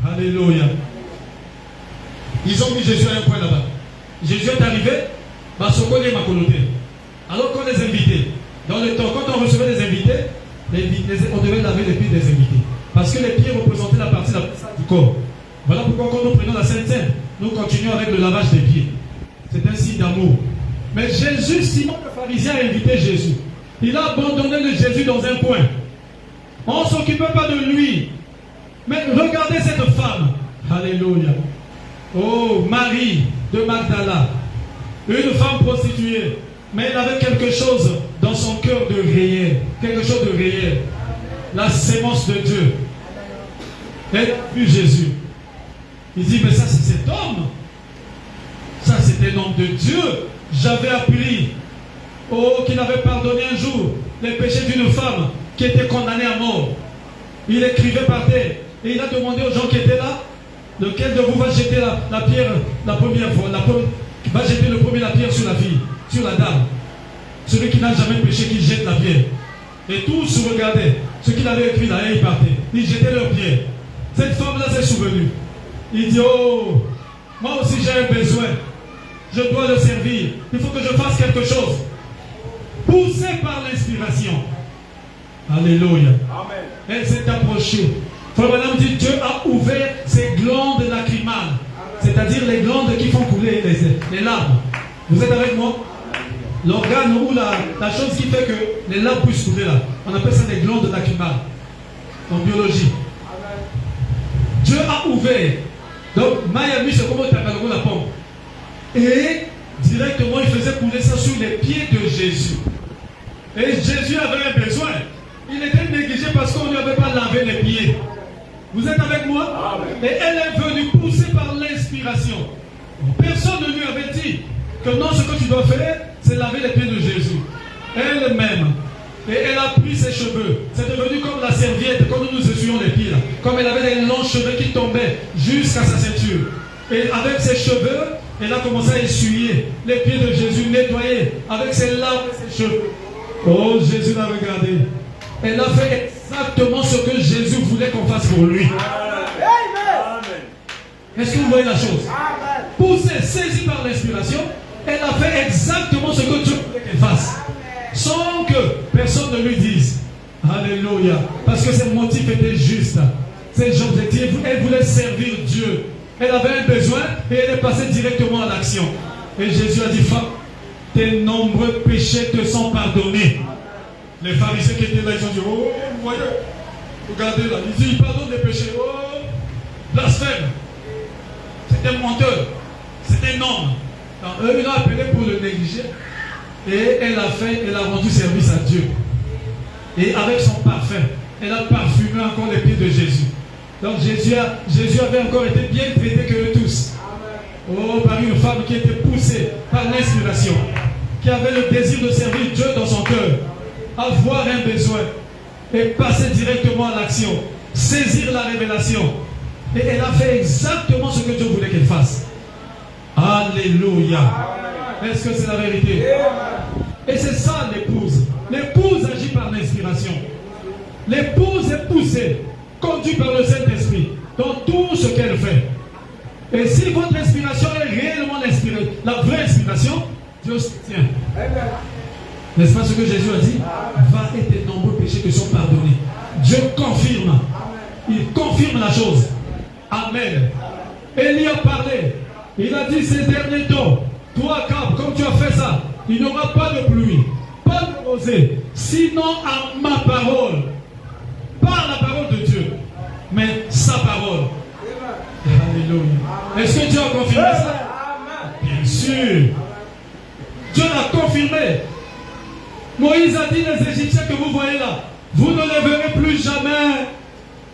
Alléluia. Ils ont mis Jésus à un point là-bas. Jésus est arrivé, alors qu'on les invitait. Dans le temps, quand on recevait des invités on devait laver les pieds des invités. Parce que les pieds représentaient la partie la plus sainte du corps. Voilà pourquoi quand nous prenons la Sainte Seine, nous continuons avec le lavage des pieds. C'est un signe d'amour. Mais Jésus, Simon le pharisien a invité Jésus. Il a abandonné le Jésus dans un coin. On ne s'occupait pas de lui. Mais regardez cette femme. Alléluia. Oh, Marie de Magdala. Une femme prostituée. Mais elle avait quelque chose dans son cœur de réel. Quelque chose de réel. La sémence de Dieu. Elle a vu Jésus. Il dit, mais ça c'est cet homme. Ça c'est un homme de Dieu. J'avais appris qu'il avait pardonné un jour les péchés d'une femme qui était condamnée à mort. Il écrivait par terre et il a demandé aux gens qui étaient là, lequel de vous va jeter la pierre la première fois, va jeter le premier la pierre sur la fille, sur la dame. Celui qui n'a jamais péché, qui jette la pierre. Et tous regardaient ce qu'il avait écrit là et ils partaient. Ils jetaient leur pierre. Cette femme-là s'est souvenue. Il dit, oh, moi aussi j'ai un besoin. Je dois le servir. Il faut que je fasse quelque chose. Poussé par l'inspiration. Alléluia. Amen. Elle s'est approchée. Frère Madame dit, Dieu a ouvert ses glandes lacrymales. C'est-à-dire les glandes qui font couler les larmes. Vous êtes avec moi? L'organe ou la chose qui fait que les larmes puissent couler là. On appelle ça les glandes lacrymales. En biologie. Dieu a ouvert. Donc, Miami, c'est comme la pompe. Et directement, il faisait couler ça sur les pieds de Jésus. Et Jésus avait un besoin. Il était négligé parce qu'on ne lui avait pas lavé les pieds. Vous êtes avec moi? Amen. Et elle est venue poussée par l'inspiration. Personne ne lui avait dit que non, ce que tu dois faire, c'est laver les pieds de Jésus. Elle-même. Et elle a pris ses cheveux. C'est devenu comme la serviette, quand nous essuyons les pieds. Là. Comme elle avait des longs cheveux qui tombaient jusqu'à sa ceinture. Et avec ses cheveux, elle a commencé à essuyer les pieds de Jésus, nettoyer avec ses larmes et ses cheveux. Oh, Jésus l'a regardé. Elle a fait exactement ce que Jésus voulait qu'on fasse pour lui. Amen. Est-ce que vous voyez la chose? Poussée, saisie par l'inspiration, elle a fait exactement ce que Dieu voulait qu'elle fasse. Sans que personne ne lui dise. Alléluia. Parce que ses motifs étaient justes. Ses objectifs, elle voulait servir Dieu. Elle avait un besoin et elle est passée directement à l'action. Et Jésus a dit, femme, tes nombreux péchés te sont pardonnés. Les pharisiens qui étaient là, ils ont dit, oh, vous voyez, regardez là, ils disent, il pardonne les péchés. Oh, blasphème. C'est un menteur. C'est un homme. Alors, eux, ils l'ont appelé pour le négliger. Et elle a rendu service à Dieu. Et avec son parfum, elle a parfumé encore les pieds de Jésus. Donc Jésus avait encore été bien traité que eux tous. Oh, par une femme qui était poussée par l'inspiration, qui avait le désir de servir Dieu dans son cœur, avoir un besoin et passer directement à l'action, saisir la révélation. Et elle a fait exactement ce que Dieu voulait qu'elle fasse. Alléluia. Est-ce que c'est la vérité? Et c'est ça l'épouse. L'épouse agit par l'inspiration. L'épouse est poussée, conduite par le Saint-Esprit dans tout ce qu'elle fait. Et si votre inspiration est réellement l'inspiration, la vraie inspiration, Dieu soutient. N'est-ce pas ce que Jésus a dit? Va et tes nombreux péchés te sont pardonnés. Dieu confirme. Il confirme la chose. Amen. Élie a parlé. Il a dit ces derniers temps, toi, Cap, comme tu as fait ça, il n'y aura pas de pluie, pas de rosée, sinon à ma parole. Pas la parole de Dieu, mais sa parole. Alléluia. Est-ce que Dieu a confirmé ça? Bien sûr. Dieu l'a confirmé. Moïse a dit les Égyptiens que vous voyez là, vous ne les verrez plus jamais.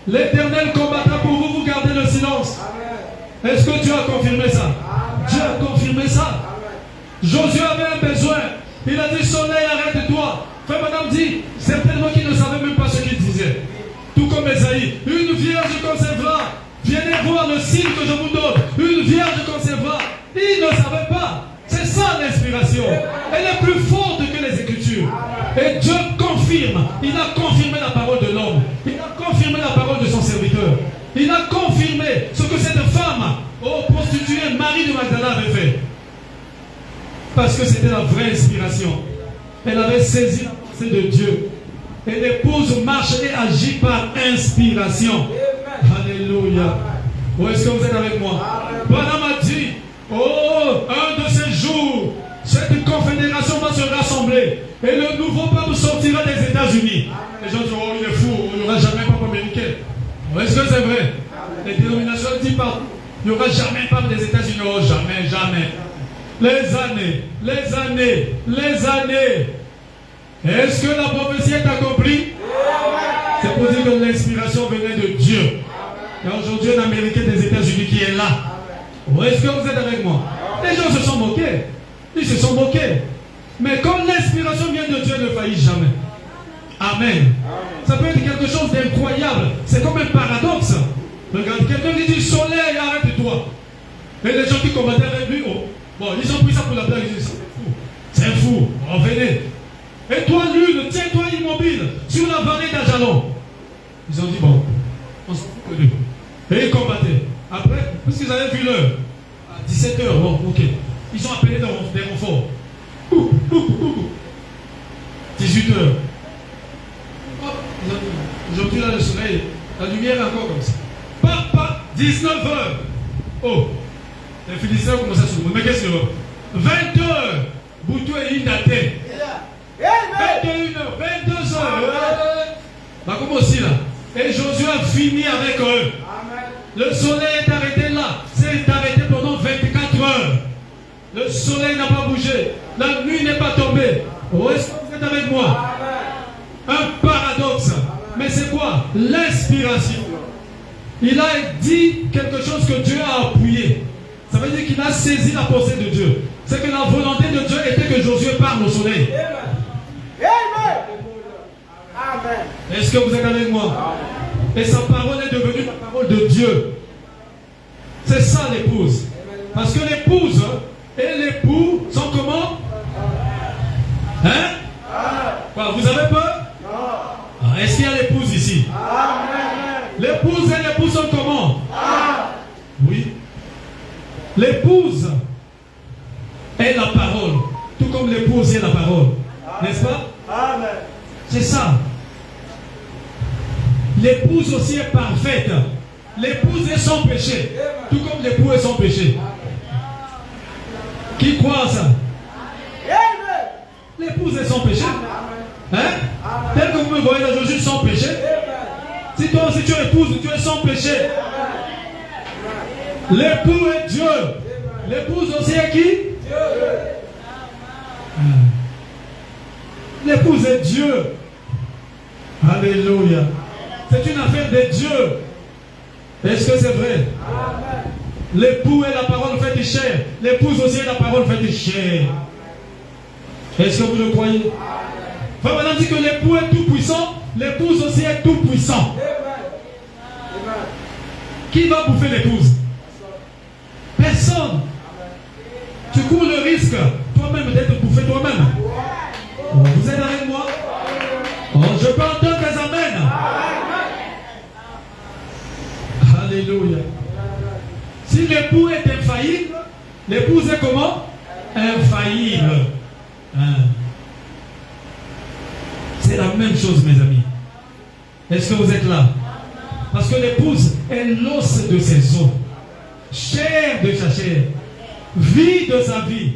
L'Éternel combattra pour vous, vous gardez le silence. Est-ce que Dieu a confirmé ça? Dieu a confirmé ça. Josué avait un besoin. Il a dit, soleil, arrête-toi. Frère Madame dit, certainement qu'il ne savait même pas ce qu'il disait. Tout comme Esaïe, une vierge concevra. Venez voir le signe que je vous donne. Une vierge concevra. Il ne savait pas. C'est ça l'inspiration. Elle est plus forte que les Écritures. Et Dieu confirme. Il a confirmé la parole de l'homme. Il a confirmé la parole de son serviteur. Il a confirmé ce que cette femme, prostituée, Marie de Magdala, avait fait. Parce que c'était la vraie inspiration. Elle avait saisi la pensée de Dieu. Et l'épouse marche et agit par inspiration. Alléluia. Où est-ce que vous êtes avec moi? Branham a dit, oh, un de ces jours, cette confédération va se rassembler et le nouveau peuple sortira des États-Unis. Les gens disent, oh, il est fou, il n'y aura jamais peuple américain. Est-ce que c'est vrai? Les dénominations disent partout, il n'y aura jamais peuple des États-Unis. Oh, jamais, jamais. Les années. Est-ce que la prophétie est accomplie? C'est pour dire que l'inspiration venait de Dieu. Il y a aujourd'hui un Américain des États-Unis qui est là. Où est-ce que vous êtes avec moi? Les gens se sont moqués. Ils se sont moqués. Mais quand l'inspiration vient de Dieu, elle ne faillit jamais. Amen. Ça peut être quelque chose d'incroyable. C'est comme un paradoxe. Regarde, quelqu'un qui dit soleil, arrête-toi. Et les gens qui combattaient avec lui, oh, bon, ils ont pris ça pour la blague. Ils disent, c'est fou. Oh, venez. Et toi, lune, tiens-toi immobile sur la vallée d'Ajalon. Ils ont dit, bon, on s'en fout de lui. Et ils combattaient. Après, puisqu'ils avaient vu l'heure, à 17h, bon, ok. Ils ont appelé des renforts. 18h. Aujourd'hui, là, le soleil, la lumière est encore comme ça. Papa, 19h. Oh, les Philistins commencent à se demander, mais qu'est-ce que c'est? 20h. Boutou et Indaté. 21h, 22h. Bah, comme aussi là. Et Josué a fini avec eux. Le soleil est arrêté là. C'est arrêté pendant 24 heures. Le soleil n'a pas bougé. La nuit n'est pas tombée. Où est-ce que vous êtes avec moi? Un paradoxe. Mais c'est quoi? L'inspiration. Il a dit quelque chose que Dieu a appuyé. Ça veut dire qu'il a saisi la pensée de Dieu. C'est que la volonté de Dieu était que Josué parle au soleil. Amen. Est-ce que vous êtes avec moi? Et sa parole est devenue la parole de Dieu. C'est ça l'épouse. Parce que l'épouse et l'époux sont comment? Hein? Quoi, vous avez peur? Est-ce qu'il y a l'épouse ici? L'épouse et l'époux sont comment? Oui. L'épouse est la parole. Tout comme l'épouse est la parole. N'est-ce pas? C'est ça. L'épouse aussi est parfaite. L'épouse est sans péché. Tout comme l'époux est sans péché. Qui croit ça? L'épouse est sans péché. Hein? Tel que vous me voyez là, je suis sans péché. Si toi aussi tu es épouse, tu es sans péché. L'époux est Dieu. L'épouse aussi est qui? L'épouse est Dieu. Alléluia. C'est une affaire de Dieu. Est-ce que c'est vrai? L'époux est la parole faite chair. L'épouse aussi est la parole faite chair. Est-ce que vous le croyez? Frère Madame dit que l'époux est tout puissant. L'épouse aussi est tout puissant. Qui va bouffer l'épouse? Personne. Tu cours le risque toi-même d'être bouffé toi-même. Vous êtes avec moi? Oh, je peux entendre des amens. Alléluia. Si l'époux est infaillible, l'épouse est comment? Infaillible. C'est la même chose, mes amis. Est-ce que vous êtes là? Parce que l'épouse est l'os de ses os, chair de sa chair, vie de sa vie,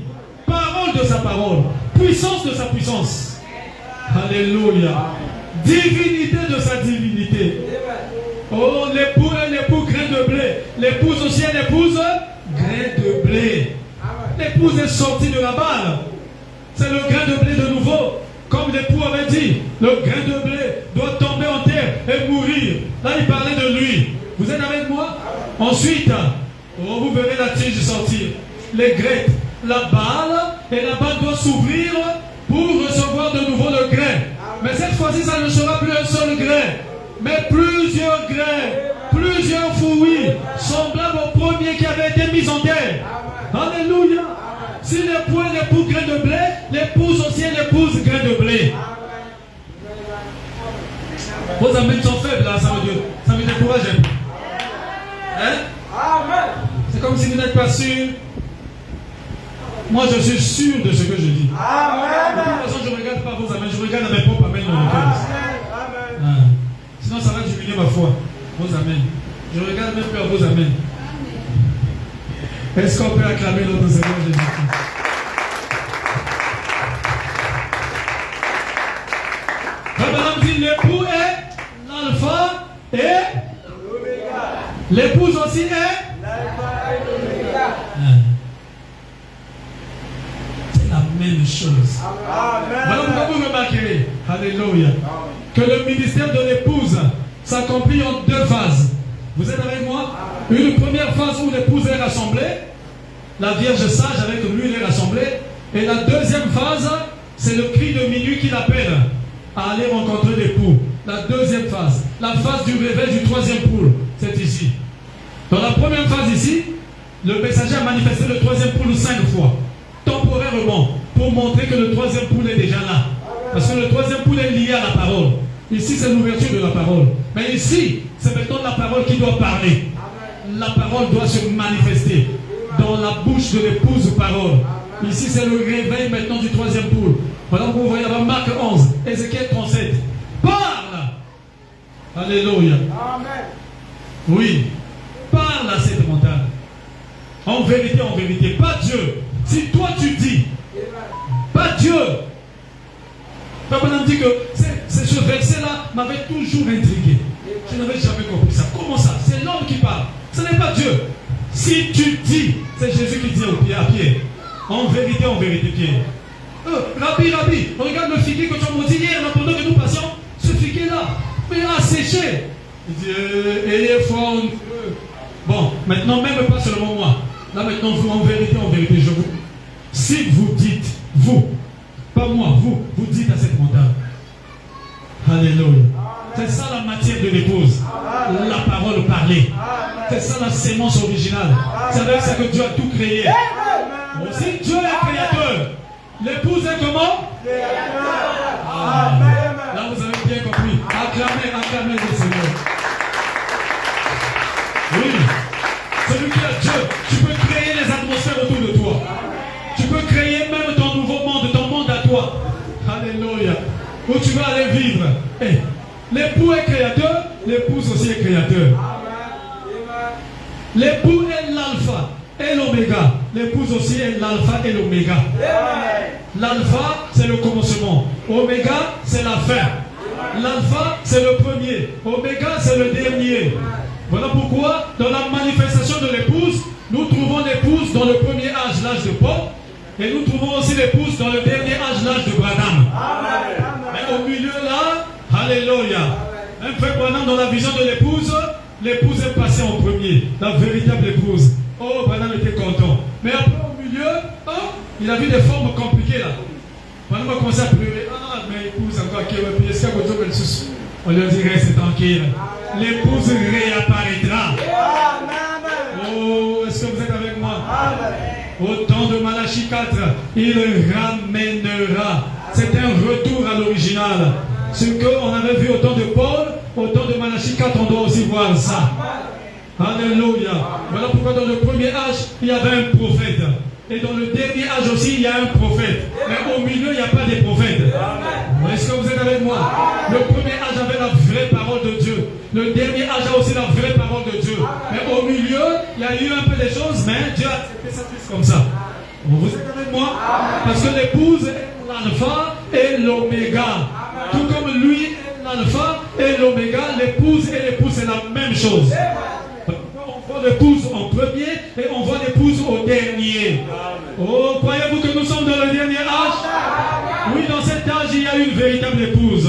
parole de sa parole, puissance de sa puissance. Alléluia. Divinité de sa divinité. Oh, l'époux est l'époux grain de blé. L'épouse aussi est l'épouse grain de blé. L'épouse est sortie de la balle. C'est le grain de blé de nouveau. Comme l'époux avait dit, le grain de blé doit tomber en terre et mourir. Là, il parlait de lui. Vous êtes avec moi? Ensuite, vous verrez la tige sortir. Les grecs, la balle, et la balle doit s'ouvrir pour recevoir de nouveau le grain. Mais cette fois-ci, ça ne sera plus un seul grain, mais plusieurs grains, plusieurs fruits, semblables au premier qui avait été mis en terre. Alléluia. Si l'époux est l'époux grain de blé, l'épouse aussi est l'épouse grain de blé. Vos amens sont faibles là, ça me décourage un peu. Hein? C'est comme si vous n'êtes pas sûr. Moi je suis sûr de ce que je dis. De toute façon, je ne regarde pas vos amens, je regarde mes propres amens dans le cœur. ma foi. Vos amens. Je regarde même plus à vos amens. Est-ce qu'on peut acclamer notre Seigneur Jésus-Christ? Madame dit l'époux est l'alpha et l'épouse aussi est l'alpha et l'oméga. C'est la même chose. Voilà pourquoi vous remarquerez, alléluia, que le ministère de l'épouse s'accomplit en deux phases. Vous êtes avec moi? Une première phase où l'épouse est rassemblée, la Vierge sage avec l'huile est rassemblée, et la deuxième phase, c'est le cri de minuit qui l'appelle à aller rencontrer l'époux. La deuxième phase, la phase du réveil du troisième poule, c'est ici. Dans la première phase ici, le messager a manifesté le troisième poule 5 fois, temporairement, pour montrer que le troisième poule est déjà là. Parce que le troisième poule est lié à la parole. Ici, c'est l'ouverture de la parole. Mais ici, c'est maintenant la parole qui doit parler. La parole doit se manifester dans la bouche de l'épouse parole. Ici, c'est le réveil maintenant du troisième poule. Voilà, vous voyez là-bas, Marc 11, Ézéchiel 37. Parle! Alléluia. Amen. Oui. Parle à cette montagne. En vérité, pas Dieu. Si toi tu dis, pas Dieu. Papa nous dit que ce verset-là m'avait toujours intrigué. Je n'avais jamais compris ça. Comment ça? C'est l'homme qui parle. Ce n'est pas Dieu. Si tu dis, c'est Jésus qui dit à Pierre. En vérité, Pierre. Rabbi, regarde le figuier que tu as maudit hier, pendant que nous passions. Ce figuier-là, mais il a séché. Il dit, ayez foi en Dieu. Bon, maintenant, même pas seulement moi. Là, maintenant, vous, en vérité, je vous. Si vous dites, vous, pas moi, vous dites à cette montagne. Alléluia. C'est ça la matière de l'épouse. La parole parlée. C'est ça la sémence originale. C'est avec ça que Dieu a tout créé. Si Dieu est créateur, l'épouse est comment? Là, vous avez bien compris. Acclamez le Seigneur. Oui. Celui qui est Dieu, tu peux créer les atmosphères autour de toi. Tu peux créer même ton nouveau monde, ton monde à toi. Alléluia. Où tu vas aller vivre. Hey. L'époux est créateur, l'épouse aussi est créateur. L'époux est l'alpha et l'oméga. L'épouse aussi est l'alpha et l'oméga. L'alpha, c'est le commencement. Oméga, c'est la fin. L'alpha, c'est le premier. Oméga, c'est le dernier. Voilà pourquoi, dans la manifestation de l'épouse, nous trouvons l'épouse dans le premier âge, l'âge de Paul, et nous trouvons aussi l'épouse dans le dernier âge, l'âge de Branham. Mais au milieu là, alléluia. Même frère Branham, dans la vision de l'épouse est passée en premier, la véritable épouse. Oh, Branham était content. Mais après, au milieu, il a vu des formes compliquées là. Branham a commencé à pleurer. Ah, mais épouse encore qui est est-ce qu'il y a on leur dit reste tranquille. L'épouse réapparaîtra. Oh, est-ce que vous êtes avec moi? Au temps de Malachie 4, il ramènera. C'est un retour à l'original. Ce qu'on avait vu au temps de Paul, au temps de Malachie 4, on doit aussi voir ça. Alléluia. Voilà pourquoi dans le premier âge, il y avait un prophète. Et dans le dernier âge aussi, il y a un prophète. Mais au milieu, il n'y a pas de prophète. Est-ce que vous êtes avec moi? Le premier âge avait la vraie parole de Dieu. Le dernier âge a aussi la vraie parole de Dieu. Mais au milieu, il y a eu un peu de choses, mais Dieu a accepté ça plus comme ça. Vous êtes avec moi? Parce que l'épouse est l'alpha et l'oméga. Tout comme lui est l'alpha et l'oméga, l'épouse et l'épouse, c'est la même chose. On voit l'épouse en premier et on voit l'épouse au dernier. Oh, croyez-vous que nous sommes dans le dernier âge? Oui, dans cet âge, il y a une véritable épouse.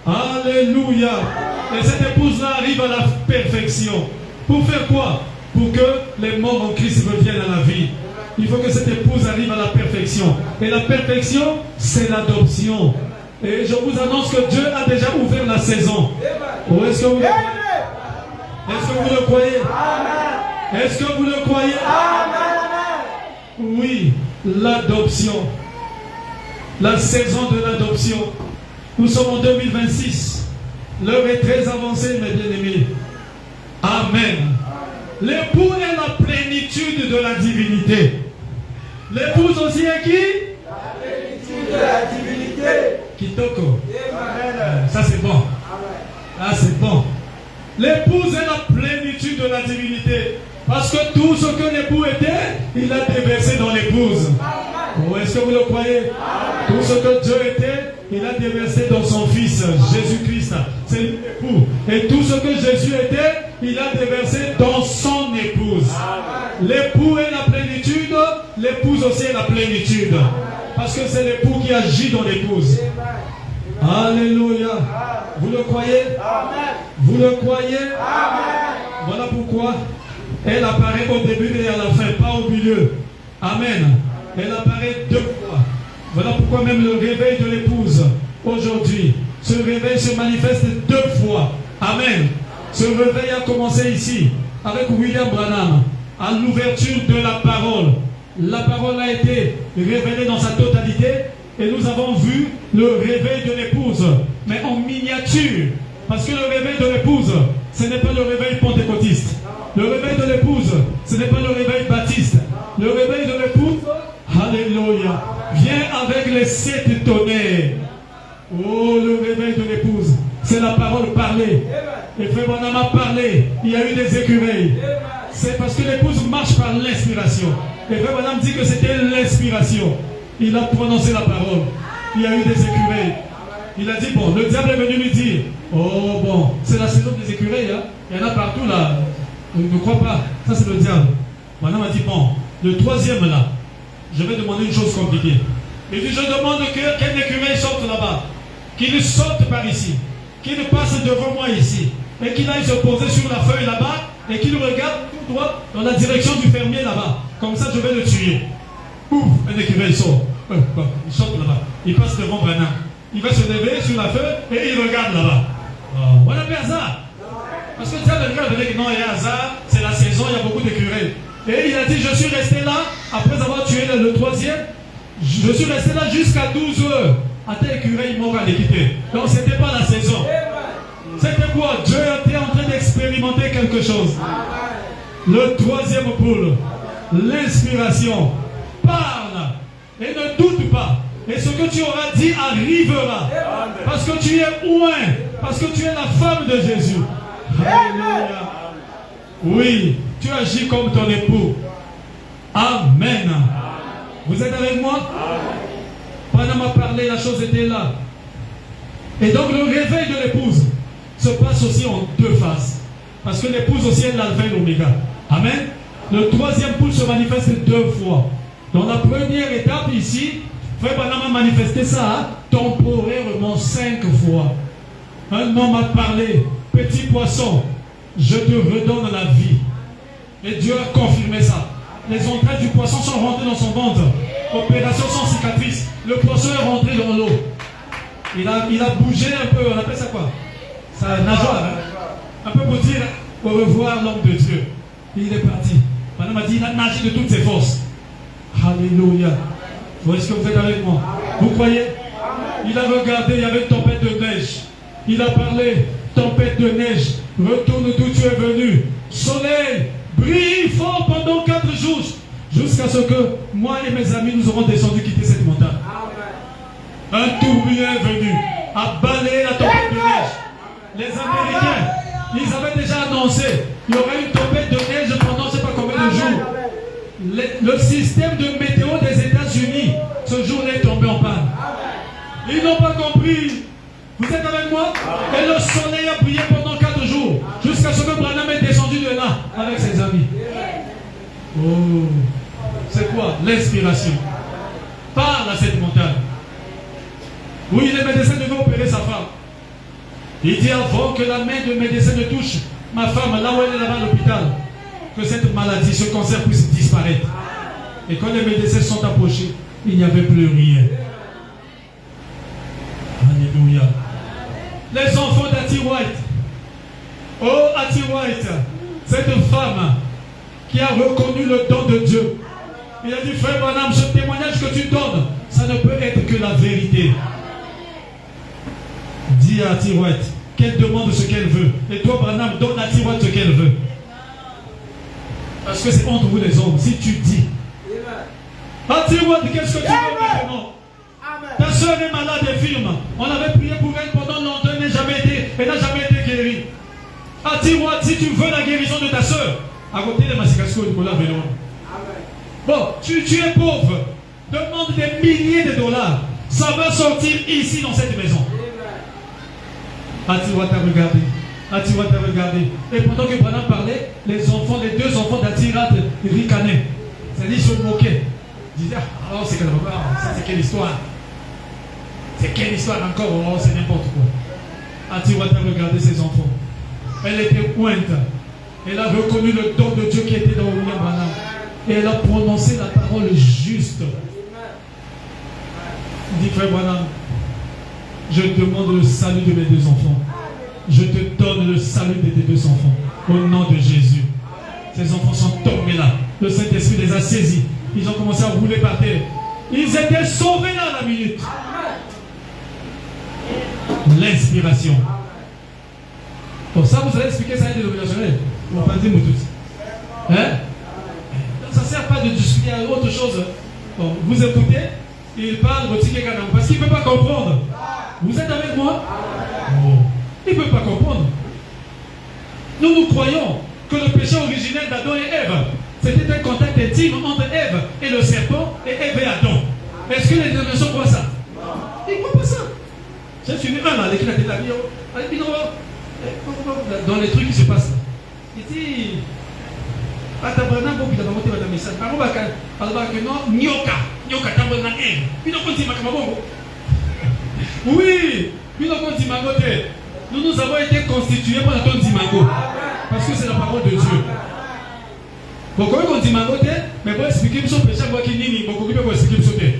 Alléluia. Et cette épouse-là arrive à la perfection. Pour faire quoi? Pour que les morts en Christ reviennent à la vie. Il faut que cette épouse arrive à la perfection. Et la perfection, c'est l'adoption. Et je vous annonce que Dieu a déjà ouvert la saison. Oh, est-ce que vous le croyez? Est-ce que vous le croyez? Est-ce que vous le croyez? Oui, l'adoption. La saison de l'adoption. Nous sommes en 2026. L'heure est très avancée, mes bien-aimés. Amen. L'époux est la plénitude de la divinité. L'épouse aussi est qui? La plénitude de la divinité. Kitoko. Ça c'est bon. Ah, c'est bon. L'épouse est la plénitude de la divinité. Parce que tout ce que l'époux était, il a déversé dans l'épouse. Oh, est-ce que vous le croyez? Tout ce que Dieu était, il a déversé dans son Fils, Jésus-Christ. C'est l'époux. Et tout ce que Jésus était, il a déversé dans son épouse. L'époux est la plénitude, l'épouse aussi est la plénitude. Parce que c'est l'époux qui agit dans l'épouse. Alléluia. Vous le croyez? Vous le croyez? Voilà pourquoi elle apparaît au début et à la fin, pas au milieu. Amen. Elle apparaît 2 fois. Voilà pourquoi même le réveil de l'épouse aujourd'hui, ce réveil se manifeste 2 fois. Amen. Ce réveil a commencé ici avec William Branham à l'ouverture de la parole. La parole a été révélée dans sa totalité et nous avons vu le réveil de l'épouse, mais en miniature. Parce que le réveil de l'épouse, ce n'est pas le réveil pentecôtiste. Le réveil de l'épouse, ce n'est pas le réveil baptiste. Le réveil de l'épouse, alléluia, vient avec les 7 tonnerres. Oh, le réveil de l'épouse, c'est la parole parlée. Et Frère Branham a parlé, il y a eu des écureuils. C'est parce que l'épouse marche par l'inspiration. Et Frère Branham dit que c'était l'inspiration. Il a prononcé la parole. Il y a eu des écureuils. Il a dit, bon, le diable est venu lui dire, oh bon, c'est la saison des écureuils, hein? Il y en a partout là. Ne crois pas, ça c'est le diable. Branham a dit, bon, le 3e là, je vais demander une chose compliquée. Il dit, je demande qu'un écureuil sorte là-bas, qu'il sorte par ici, qu'il passe devant moi ici, et qu'il aille se poser sur la feuille là-bas, et qu'il regarde tout droit dans la direction du fermier là-bas. Comme ça, je vais le tuer. Ouf, un écureuil sort. Il sort là-bas. Il passe devant Branham. Il va se lever sur la feuille et il regarde là-bas. On a fait hasard. Parce que le diable veut dire que non, il y a hasard, c'est la saison, il y a beaucoup d'écureuils. Et il a dit, je suis resté là, après avoir tué le 3e, je suis resté là jusqu'à 12 heures. À tel écureuil, il m'a les quitter. Donc ce n'était pas la saison. C'était quoi? Dieu était en train d'expérimenter quelque chose. Le 3e pôle, l'inspiration. Parle et ne doute pas. Et ce que tu auras dit arrivera. Parce que tu es loin. Parce que tu es la femme de Jésus. Alléluia. Oui, tu agis comme ton époux. Amen. Vous êtes avec moi? Pendant m'a parlé, la chose était là. Et donc le réveil de l'épouse se passe aussi en 2 phases. Parce que l'épouse aussi est l'alpha et l'oméga. Amen. Le 3e pôle se manifeste 2 fois. Dans la première étape ici, Frère Branham a manifesté ça temporairement 5 fois. Un homme a parlé, petit poisson, je te redonne la vie. Et Dieu a confirmé ça. Les entrailles du poisson sont rentrées dans son ventre. Opération sans cicatrice. Le poisson est rentré dans l'eau. Il a bougé un peu, on appelle ça quoi? Ça nageoire. Hein? Un peu pour dire au revoir l'homme de Dieu. Et il est parti. Branham a dit, il a nagé de toutes ses forces. Alléluia. Est-ce que vous êtes avec moi? Vous croyez? Il a regardé, il y avait une tempête de neige. Il a parlé, tempête de neige, retourne d'où tu es venu. Soleil, brille fort pendant 4 jours. Jusqu'à ce que moi et mes amis nous aurons descendu quitter cette montagne. Un tourbillon est venu, a balayé la tempête de neige. Les Américains, ils avaient déjà annoncé, il y aurait une tempête de neige pendant je ne sais pas combien de jours. Le système de météo des États-Unis, ce jour-là est tombé en panne. Ils n'ont pas compris. Vous êtes avec moi? Et le soleil a brillé pendant 4 jours, jusqu'à ce que Branham est descendu de là avec ses amis. Oh, c'est quoi? L'inspiration. Parle à cette montagne. Oui, les médecins devaient opérer sa femme. Il dit avant que la main de médecin ne touche ma femme, là où elle est là-bas à l'hôpital, que cette maladie, ce cancer puisse disparaître. Et quand les médecins sont approchés, il n'y avait plus rien. Alléluia. Les enfants d'Hattie White. Oh, Hattie White, cette femme qui a reconnu le don de Dieu. Il a dit, Frère Branham, ce témoignage que tu donnes, ça ne peut être que la vérité. Dis à Hattie White qu'elle demande ce qu'elle veut. Et toi, Branham, donne à Hattie White ce qu'elle veut. Parce que c'est entre vous les hommes. Si tu dis, Hattie White, qu'est-ce que tu veux maintenant? Ta soeur est malade et firme. On avait prié pour elle pendant longtemps, elle n'a jamais été guérie. Attire-moi, si tu veux la guérison de ta soeur, à côté de Massicasco, Nicolas Vénéron. Bon, tu es pauvre, demande des milliers de dollars. Ça va sortir ici dans cette maison. Attire-moi, t'as regardé. Attira t'a regardé. Et pendant que Branham parlait, les deux enfants d'Atira ricanaient. C'est-à-dire, ils se moquaient. Ils disaient, ah, oh, c'est quelle histoire? C'est quelle histoire encore? Oh, c'est n'importe quoi. Attira t'a regardé ses enfants. Elle était pointe. Elle a reconnu le don de Dieu qui était dans William Branham. Et elle a prononcé la parole juste. Il dit, frère Branham, je demande le salut de mes deux enfants. Je te donne le salut de tes deux enfants. Au nom de Jésus. Ces enfants sont tombés là. Le Saint-Esprit les a saisis. Ils ont commencé à rouler par terre. Ils étaient sauvés là à la minute. L'inspiration. Pour ça, vous allez expliquer ça à un dénominationnel. On va pas dire tous. Hein? Ça ne sert pas de discuter à autre chose. Bon, vous écoutez, il parle parce qu'il ne peut pas comprendre. Vous êtes avec moi? Oh. Il ne peut pas comprendre. Nous croyons que le péché originel d'Adam et Ève, c'était un contact intime entre Ève et le serpent et Ève et Adam. Est-ce que les dénominations croient ça? Ils ne croient pas ça. J'ai suivi un là, qui a été dans les trucs qui se passent. Il dit, oui, nous avons été constitués pour notre Dimago. Parce que c'est la parole de Dieu. Pourquoi on dit Magote? Mais pour expliquer son péché, moi qui n'y beaucoup de pour expliquer son péché.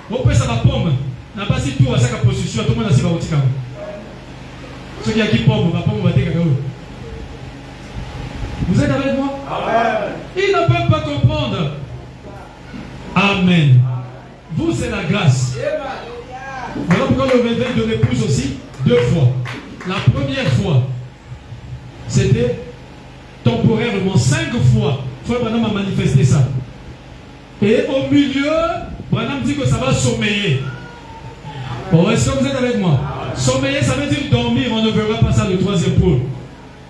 Vous pouvez savoir pomme. N'a pas si tout à sa position, tout le monde a si va au ticao. Ceux qui a qui pomme, va pomme va te cacao. Vous êtes avec moi? Amen. Ils ne peuvent pas comprendre. Amen. Vous, c'est la grâce. Voilà pourquoi le réveil de l'épouse aussi, 2 fois. La première fois, c'était temporairement, 5 fois. Frère Branham a manifesté ça. Et au milieu, Branham dit que ça va sommeiller. Bon, est-ce que vous êtes avec moi? Sommeiller, ça veut dire dormir. On ne verra pas ça le 3e pôle.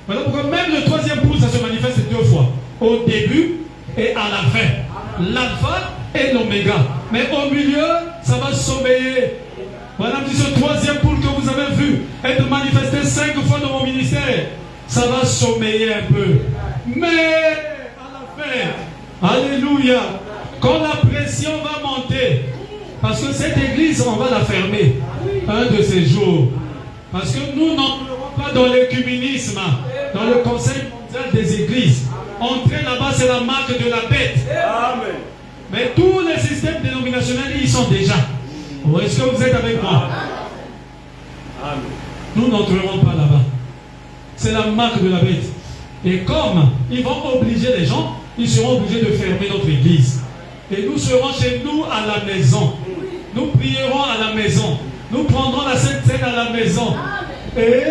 Voilà pourquoi même le 3e pôle, ça se manifeste 2 fois. Au début et à la fin. L'alpha et l'oméga. Mais au milieu, ça va sommeiller. Branham dit ce 3e pôle que vous avez vu être manifesté 5 fois dans mon ministère, ça va sommeiller un peu. Mais à la fin, alléluia, quand la pression va monter, parce que cette église, on va la fermer un de ces jours. Parce que nous n'entrerons pas dans l'écuménisme, dans le conseil mondial des églises. Entrer là-bas, c'est la marque de la bête. Amen. Mais tous les systèmes dénominationnels, ils sont déjà. Est-ce que vous êtes avec moi? Amen. Nous n'entrerons pas là-bas. C'est la marque de la bête. Et comme ils vont obliger les gens, ils seront obligés de fermer notre église. Et nous serons chez nous à la maison. Nous prierons à la maison. Nous prendrons la Sainte Seine à la maison. Et,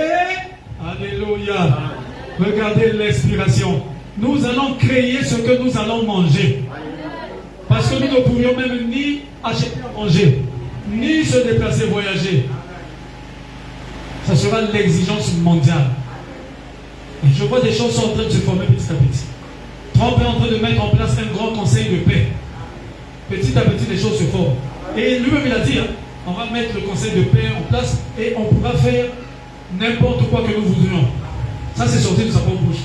alléluia, regardez l'inspiration. Nous allons créer ce que nous allons manger. Parce que nous ne pourrions même ni acheter à manger, ni se déplacer, voyager. Ça sera l'exigence mondiale. Et je vois des choses sont en train de se former petit à petit. Trump est en train de mettre en place un grand conseil de paix. Petit à petit, les choses se forment. Et lui-même, il a dit, on va mettre le conseil de paix en place et on pourra faire n'importe quoi que nous voudrions. Ça, c'est sorti de sa propre bouche.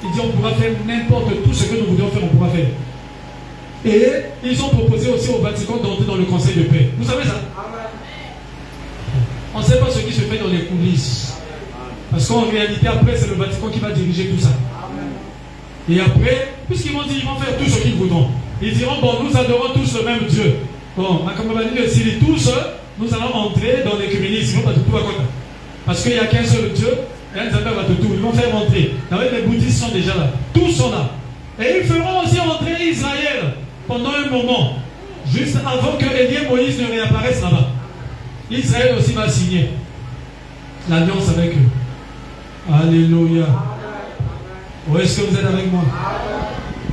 Il dit, on pourra faire n'importe tout ce que nous voudrions faire, on pourra faire. Et ils ont proposé aussi au Vatican d'entrer dans le conseil de paix. Vous savez ça? On ne sait pas ce qui se fait dans les coulisses. Parce qu'en réalité, après, c'est le Vatican qui va diriger tout ça. Et après, puisqu'ils vont dire, ils vont faire tout ce qu'ils voudront. Ils diront, bon, nous adorons tous le même Dieu. Bon, comme on va dire, si tous, nous allons entrer dans l'écuménisme. Parce qu'il n'y a qu'un seul Dieu, et ils vont faire entrer. Les bouddhistes sont déjà là. Tous sont là. Et ils feront aussi entrer Israël pendant un moment, juste avant que Élie et Moïse ne réapparaissent là-bas. Israël aussi va signer l'alliance avec eux. Alléluia. Où est-ce que vous êtes avec moi?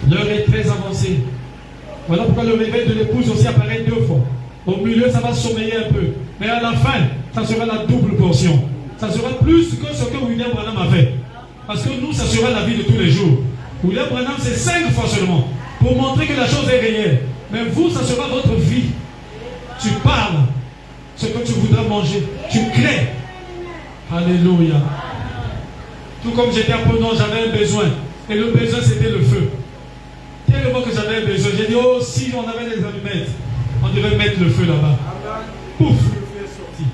L'heure est très avancée. Voilà pourquoi le réveil de l'épouse aussi apparaît 2 fois. Au milieu, ça va sommeiller un peu. Mais à la fin, ça sera la double portion. ça sera plus que ce que William Branham a fait. Parce que nous, ça sera la vie de tous les jours. William Branham, c'est 5 fois seulement. Pour montrer que la chose est réelle. Mais vous, ça sera votre vie. Tu parles ce que tu voudras manger. Tu crées. Alléluia. Tout comme j'étais apprenant, j'avais un besoin. Et le besoin, c'était le feu. Tellement que j'avais un besoin. J'ai dit, oh, si on avait des allumettes, on devait mettre le feu là-bas. Pouf, le feu est sorti.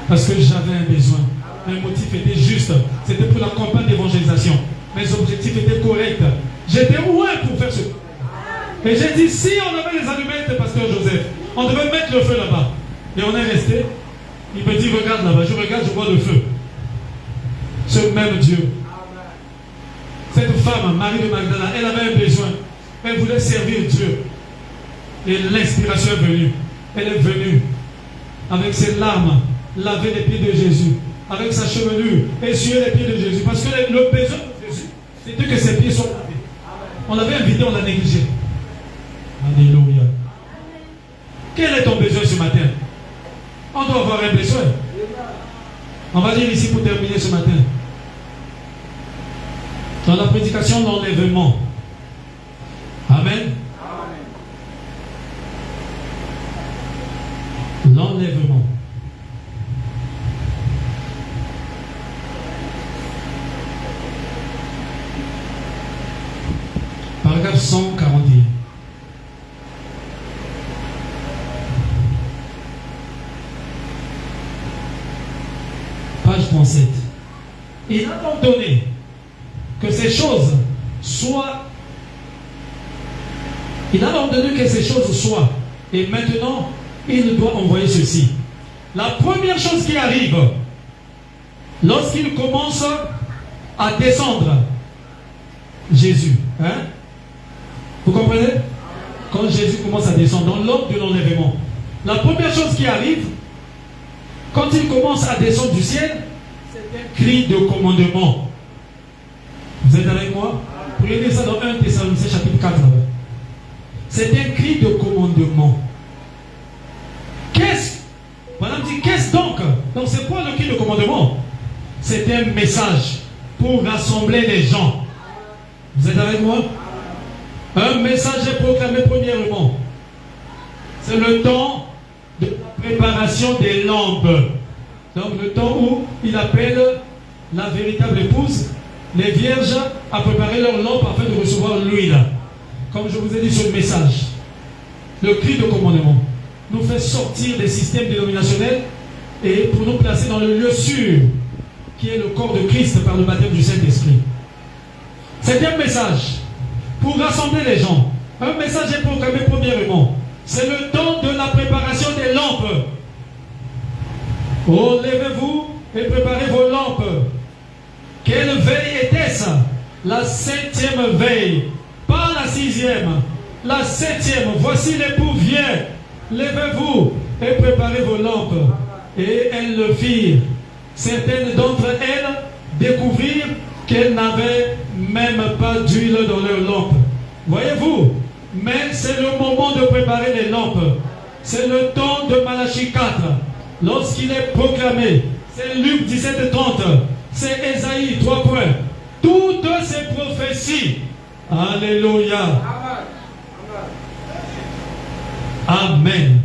Parce que j'avais un besoin. Mes motifs étaient justes. C'était pour la campagne d'évangélisation. Mes objectifs étaient corrects. J'étais loin pour faire ce. Et j'ai dit, si on avait les allumettes, pasteur Joseph, on devait mettre le feu là-bas. Et on est resté. Il me dit, regarde là-bas. Je regarde, je vois le feu. Ce même Dieu. Cette femme, Marie de Magdala, elle avait un besoin. Elle voulait servir Dieu. Et l'inspiration est venue. Elle est venue avec ses larmes, laver les pieds de Jésus. Avec sa chevelure, essuyer les pieds de Jésus. Parce que le besoin de Jésus, c'était que ses pieds soient lavés. On l'avait invité, on l'a négligé. Alléluia. Quel est ton besoin ce matin? On doit avoir un besoin. On va dire ici pour terminer ce matin. Dans la prédication de l'enlèvement. Amen. L'enlèvement. Paragraphe 141. Page 37. Il a ordonné que ces choses soient. Il a ordonné que ces choses soient. Et maintenant, il doit envoyer ceci. La première chose qui arrive, lorsqu'il commence à descendre, Jésus, hein? Vous comprenez? Quand Jésus commence à descendre dans l'ordre de l'enlèvement, la première chose qui arrive, quand il commence à descendre du ciel, c'est un cri de commandement. Vous êtes avec moi? Vous pouvez lire ça dans 1 Thessaloniciens chapitre 4. C'est un cri de commandement. Madame dit, qu'est-ce donc? Donc c'est quoi le cri de commandement? C'est un message pour rassembler les gens. Vous êtes avec moi? Un message est proclamé premièrement. C'est le temps de préparation des lampes. Donc le temps où il appelle la véritable épouse, les vierges, à préparer leurs lampes afin de recevoir l'huile. Comme je vous ai dit sur le message. Le cri de commandement nous fait sortir des systèmes dénominationnels et pour nous placer dans le lieu sûr qui est le corps de Christ par le baptême du Saint-Esprit. C'est un message pour rassembler les gens. Un message est proclamé premièrement. C'est le temps de la préparation des lampes. Oh, levez-vous et préparez vos lampes. Quelle veille était-ce? La 7e veille, pas la 6e, la 7e. Voici l'époux vient. Levez-vous et préparez vos lampes. Et elles le firent. Certaines d'entre elles découvrirent qu'elles n'avaient même pas d'huile dans leurs lampes. Voyez-vous? Mais c'est le moment de préparer les lampes. C'est le temps de Malachie 4. Lorsqu'il est proclamé, c'est Luc 17:30. C'est Ésaïe 3 points. Toutes ces prophéties. Alléluia. Amen.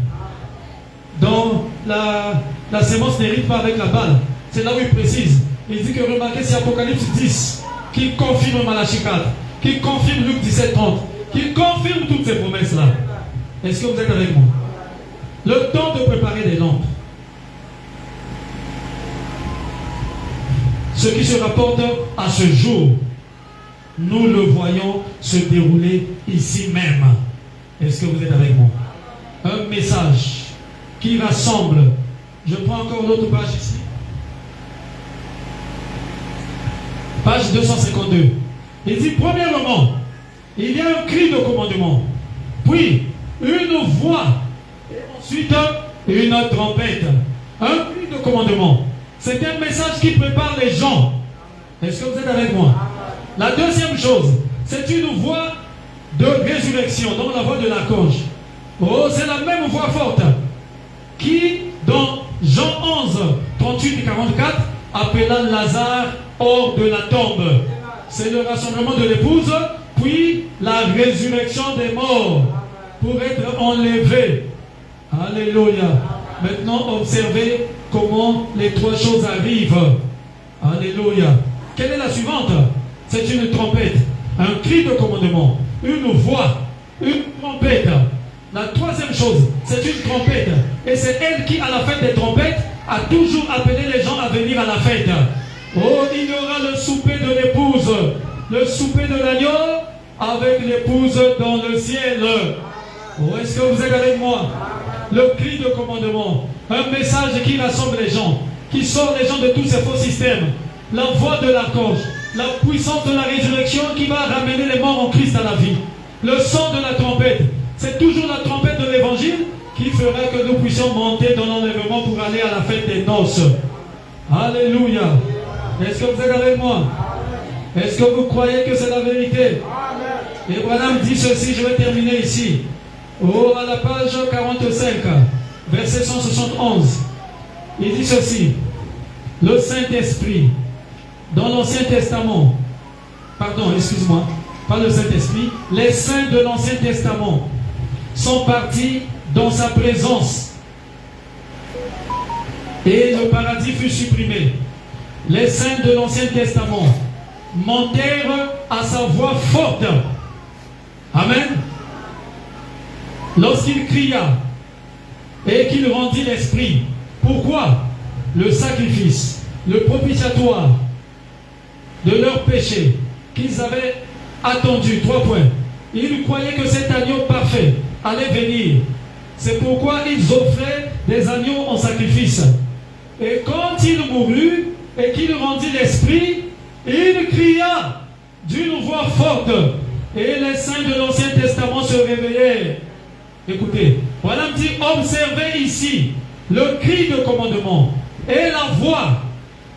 Dans la sémence n'hérite pas avec la balle. C'est là où il précise. Il dit que remarquez, c'est Apocalypse 10 qui confirme Malachie 4, qui confirme Luc 17:30, qui confirme toutes ces promesses-là. Est-ce que vous êtes avec moi? Le temps de préparer des lampes. Ce qui se rapporte à ce jour, nous le voyons se dérouler ici même. Est-ce que vous êtes avec moi? Un message qui rassemble. Je prends encore l'autre page ici. Page 252. Il dit, premièrement, il y a un cri de commandement, puis une voix, et ensuite une trompette. Un cri de commandement. C'est un message qui prépare les gens. Est-ce que vous êtes avec moi? La deuxième chose, c'est une voix de résurrection, donc la voix de l'archange. Oh, c'est la même voix forte qui, dans Jean 11, 38 et 44, appelant Lazare hors de la tombe. C'est le rassemblement de l'épouse, puis la résurrection des morts pour être enlevé. Alléluia. Maintenant, observez comment les trois choses arrivent. Alléluia. Quelle est la suivante? C'est une trompette, un cri de commandement, une voix, une trompette. La troisième chose, c'est une trompette. Et c'est elle qui, à la fête des trompettes, a toujours appelé les gens à venir à la fête. Oh, il y aura le souper de l'épouse, le souper de l'agneau avec l'épouse dans le ciel. Oh, est-ce que vous êtes avec moi? Le cri de commandement, un message qui rassemble les gens, qui sort les gens de tous ces faux systèmes. La voix de l'archange, la puissance de la résurrection qui va ramener les morts en Christ à la vie. Le son de la trompette, c'est toujours la trompette de l'évangile qui fera que nous puissions monter dans l'enlèvement pour aller à la fête des noces. Alléluia. Est-ce que vous êtes avec moi? Est-ce que vous croyez que c'est la vérité? Et Branham dit ceci, je vais terminer ici. Oh, à la page 45, verset 171. Il dit ceci. Le Saint-Esprit, dans l'Ancien Testament, pardon, excuse-moi, pas le Saint-Esprit, les saints de l'Ancien Testament sont partis dans sa présence et le paradis fut supprimé. Les saints de l'Ancien Testament montèrent à sa voix forte. Amen. Lorsqu'il cria et qu'il rendit l'esprit. Pourquoi? Le sacrifice, le propitiatoire de leurs péchés qu'ils avaient attendu. 3 points. Ils croyaient que cet agneau parfait allait venir. C'est pourquoi ils offraient des agneaux en sacrifice. Et quand il mourut et qu'il rendit l'esprit, il cria d'une voix forte. Et les saints de l'Ancien Testament se réveillèrent. Écoutez, voilà un petit observez ici le cri de commandement et la voix.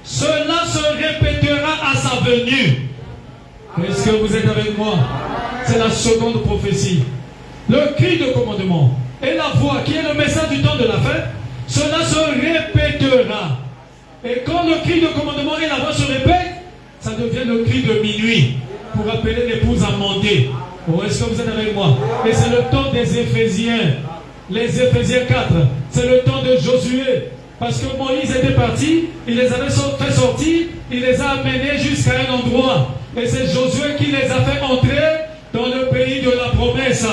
Cela se répétera à sa venue. Est-ce que vous êtes avec moi? C'est la seconde prophétie. Le cri de commandement et la voix qui est le message du temps de la fête, cela se répétera. Et quand le cri de commandement et la voix se répètent, ça devient le cri de minuit pour appeler l'épouse à monter. Oh, est-ce que vous êtes avec moi? Et c'est le temps des Éphésiens. Les Éphésiens 4, c'est le temps de Josué. Parce que Moïse était parti, il les avait fait sortir, il les a amenés jusqu'à un endroit. Et c'est Josué qui les a fait entrer dans le pays de la promesse.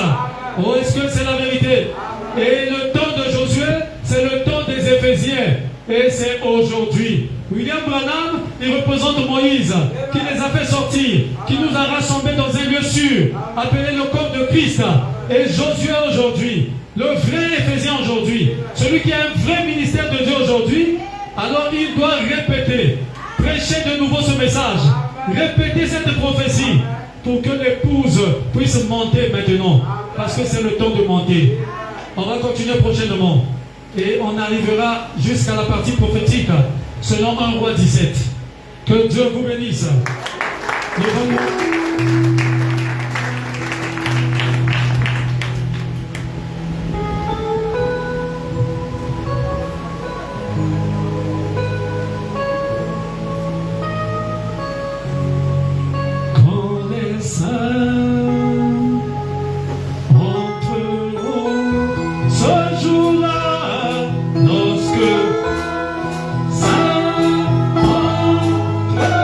Oh, est-ce que c'est la vérité? Et le temps de Josué, c'est le temps des Éphésiens. Et c'est aujourd'hui. William Branham, il représente Moïse, qui les a fait sortir, qui nous a rassemblés dans un lieu sûr, appelé le corps de Christ. Et Josué aujourd'hui, le vrai Éphésien aujourd'hui, celui qui a un vrai ministère de Dieu aujourd'hui, alors il doit répéter, prêcher de nouveau ce message, répéter cette prophétie, pour que l'épouse puisse monter maintenant, parce que c'est le temps de monter. On va continuer prochainement. Et on arrivera jusqu'à la partie prophétique selon 1 Roi 17. Que Dieu vous bénisse. Quand les saints entreront ce jour-là, lorsque ça entrera,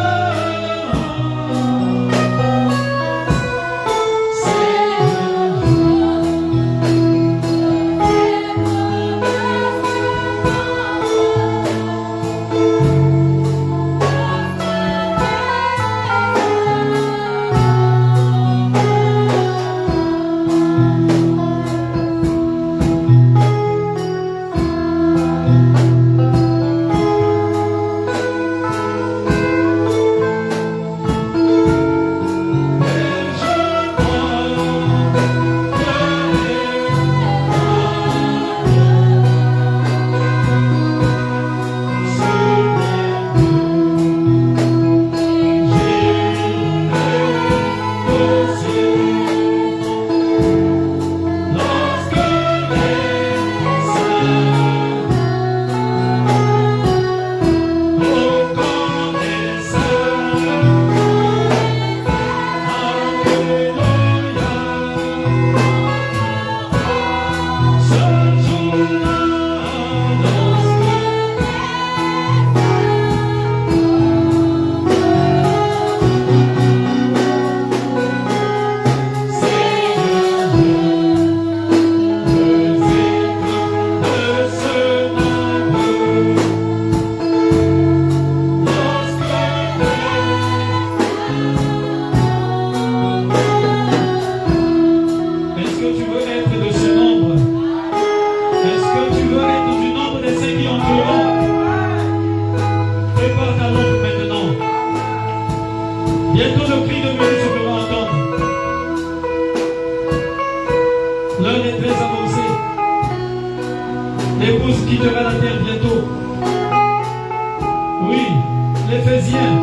l'Éphésien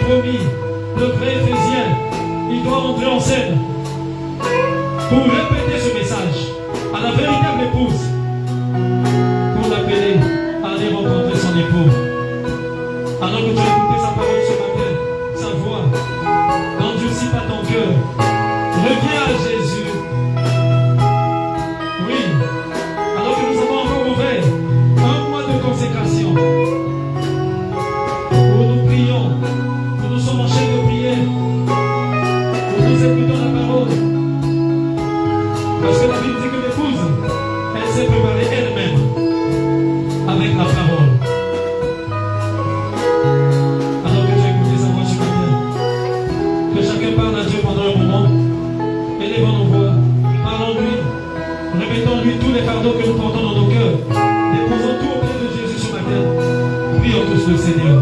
promis, le vrai Éphésien, il doit entrer en scène pour répéter ce message à la véritable épouse, pour l'appeler à aller rencontrer son époux. Alors que tu as écouté sa parole ce matin, sa voix, n'endurcis pas ton cœur, reviens à Jésus. Oui, alors que nous avons encore ouvert un mois de consécration, où nous prions, où nous sommes en chaîne de prière, où nous écoutons la parole. Parce que la Bible dit que l'épouse, elle s'est préparée elle-même avec la parole. Alors que tu as écouté sa voix ce matin, que chacun parle à Dieu pendant un moment, élevons nos voix, parlons-lui, remettons-lui tous les fardeaux que nous portons dans nos cœurs, déposons tout au pied de Jésus ce matin. Prions tous le Seigneur.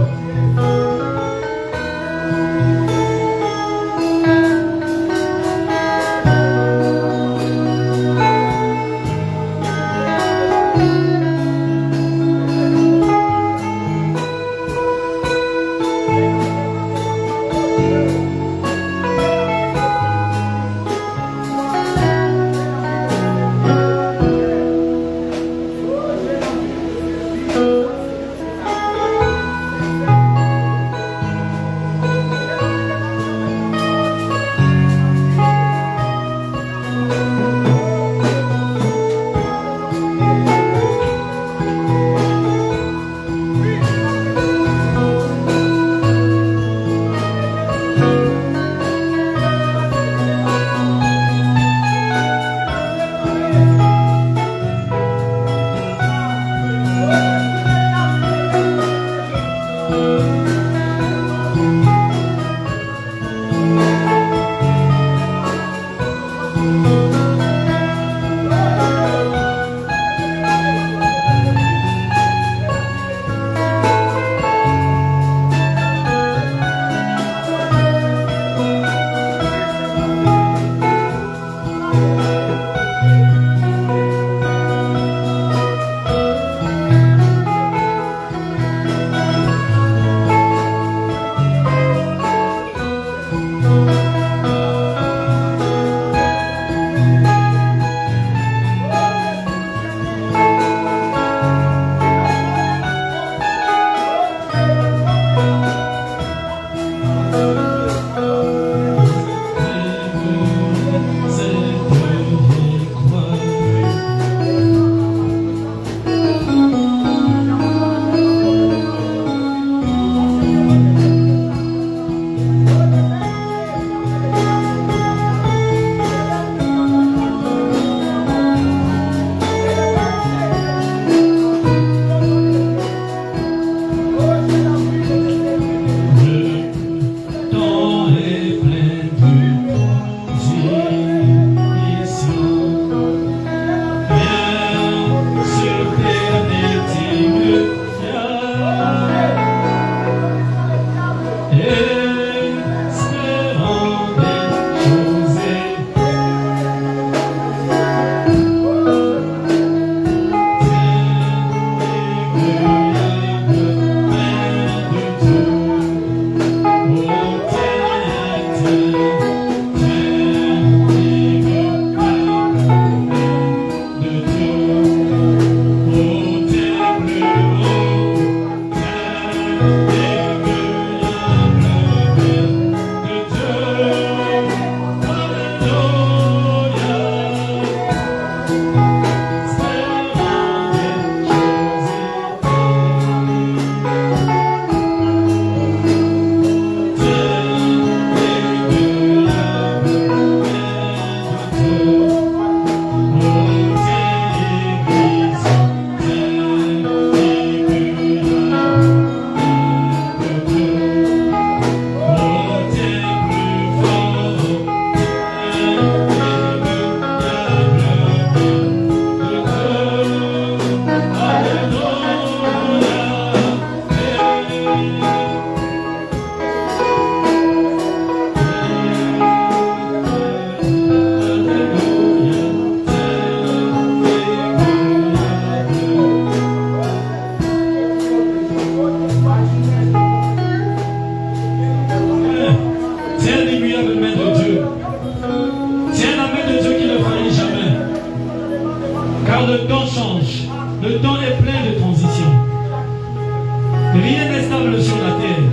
Rien n'est stable sur la terre.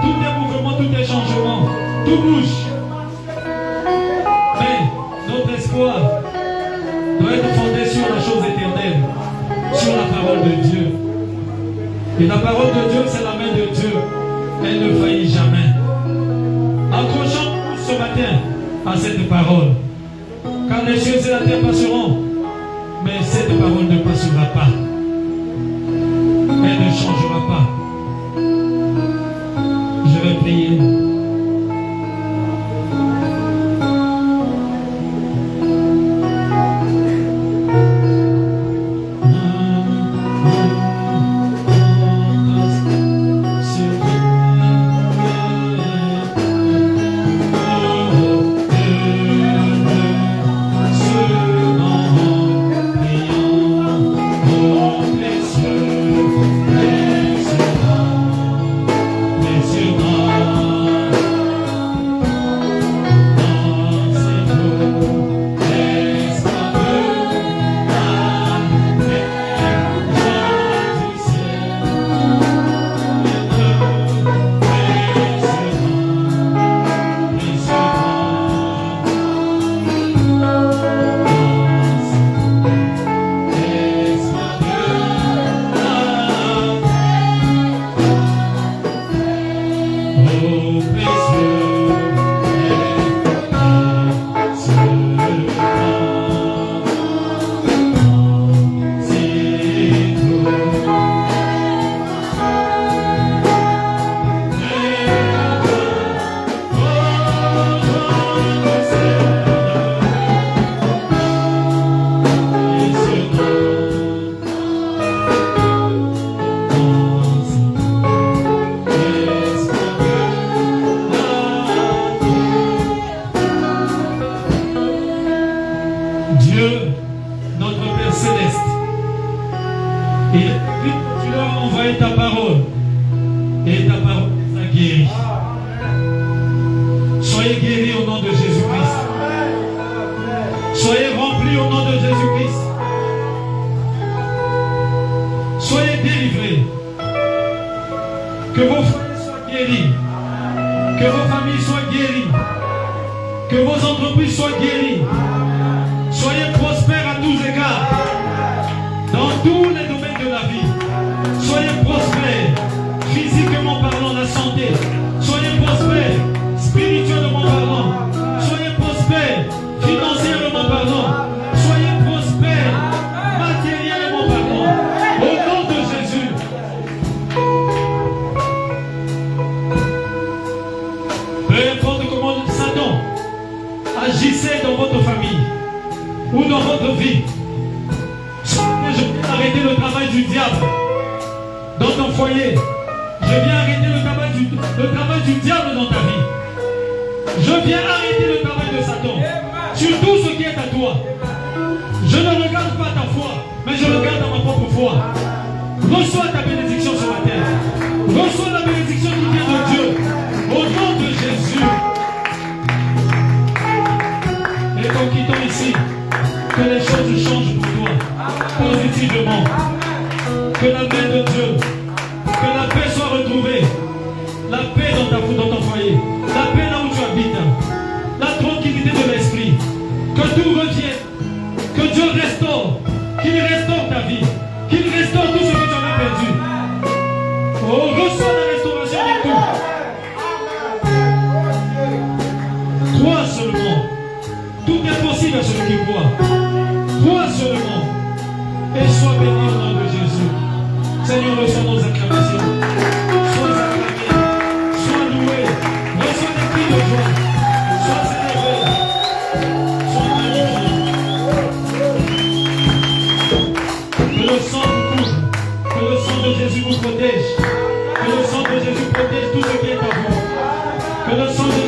Tout est mouvement, tout est changement, tout bouge. Mais notre espoir doit être fondé sur la chose éternelle, sur la parole de Dieu. Et la parole de Dieu, c'est la main de Dieu. Elle ne faillit jamais. Accrochons-nous ce matin à cette parole. Car les cieux et la terre passeront, mais cette parole ne passera pas. Elle ne changera pas. Je vais prier. Jésus vous protège. Que le sang de Jésus protège tout ce qui est à vous. Que le sang de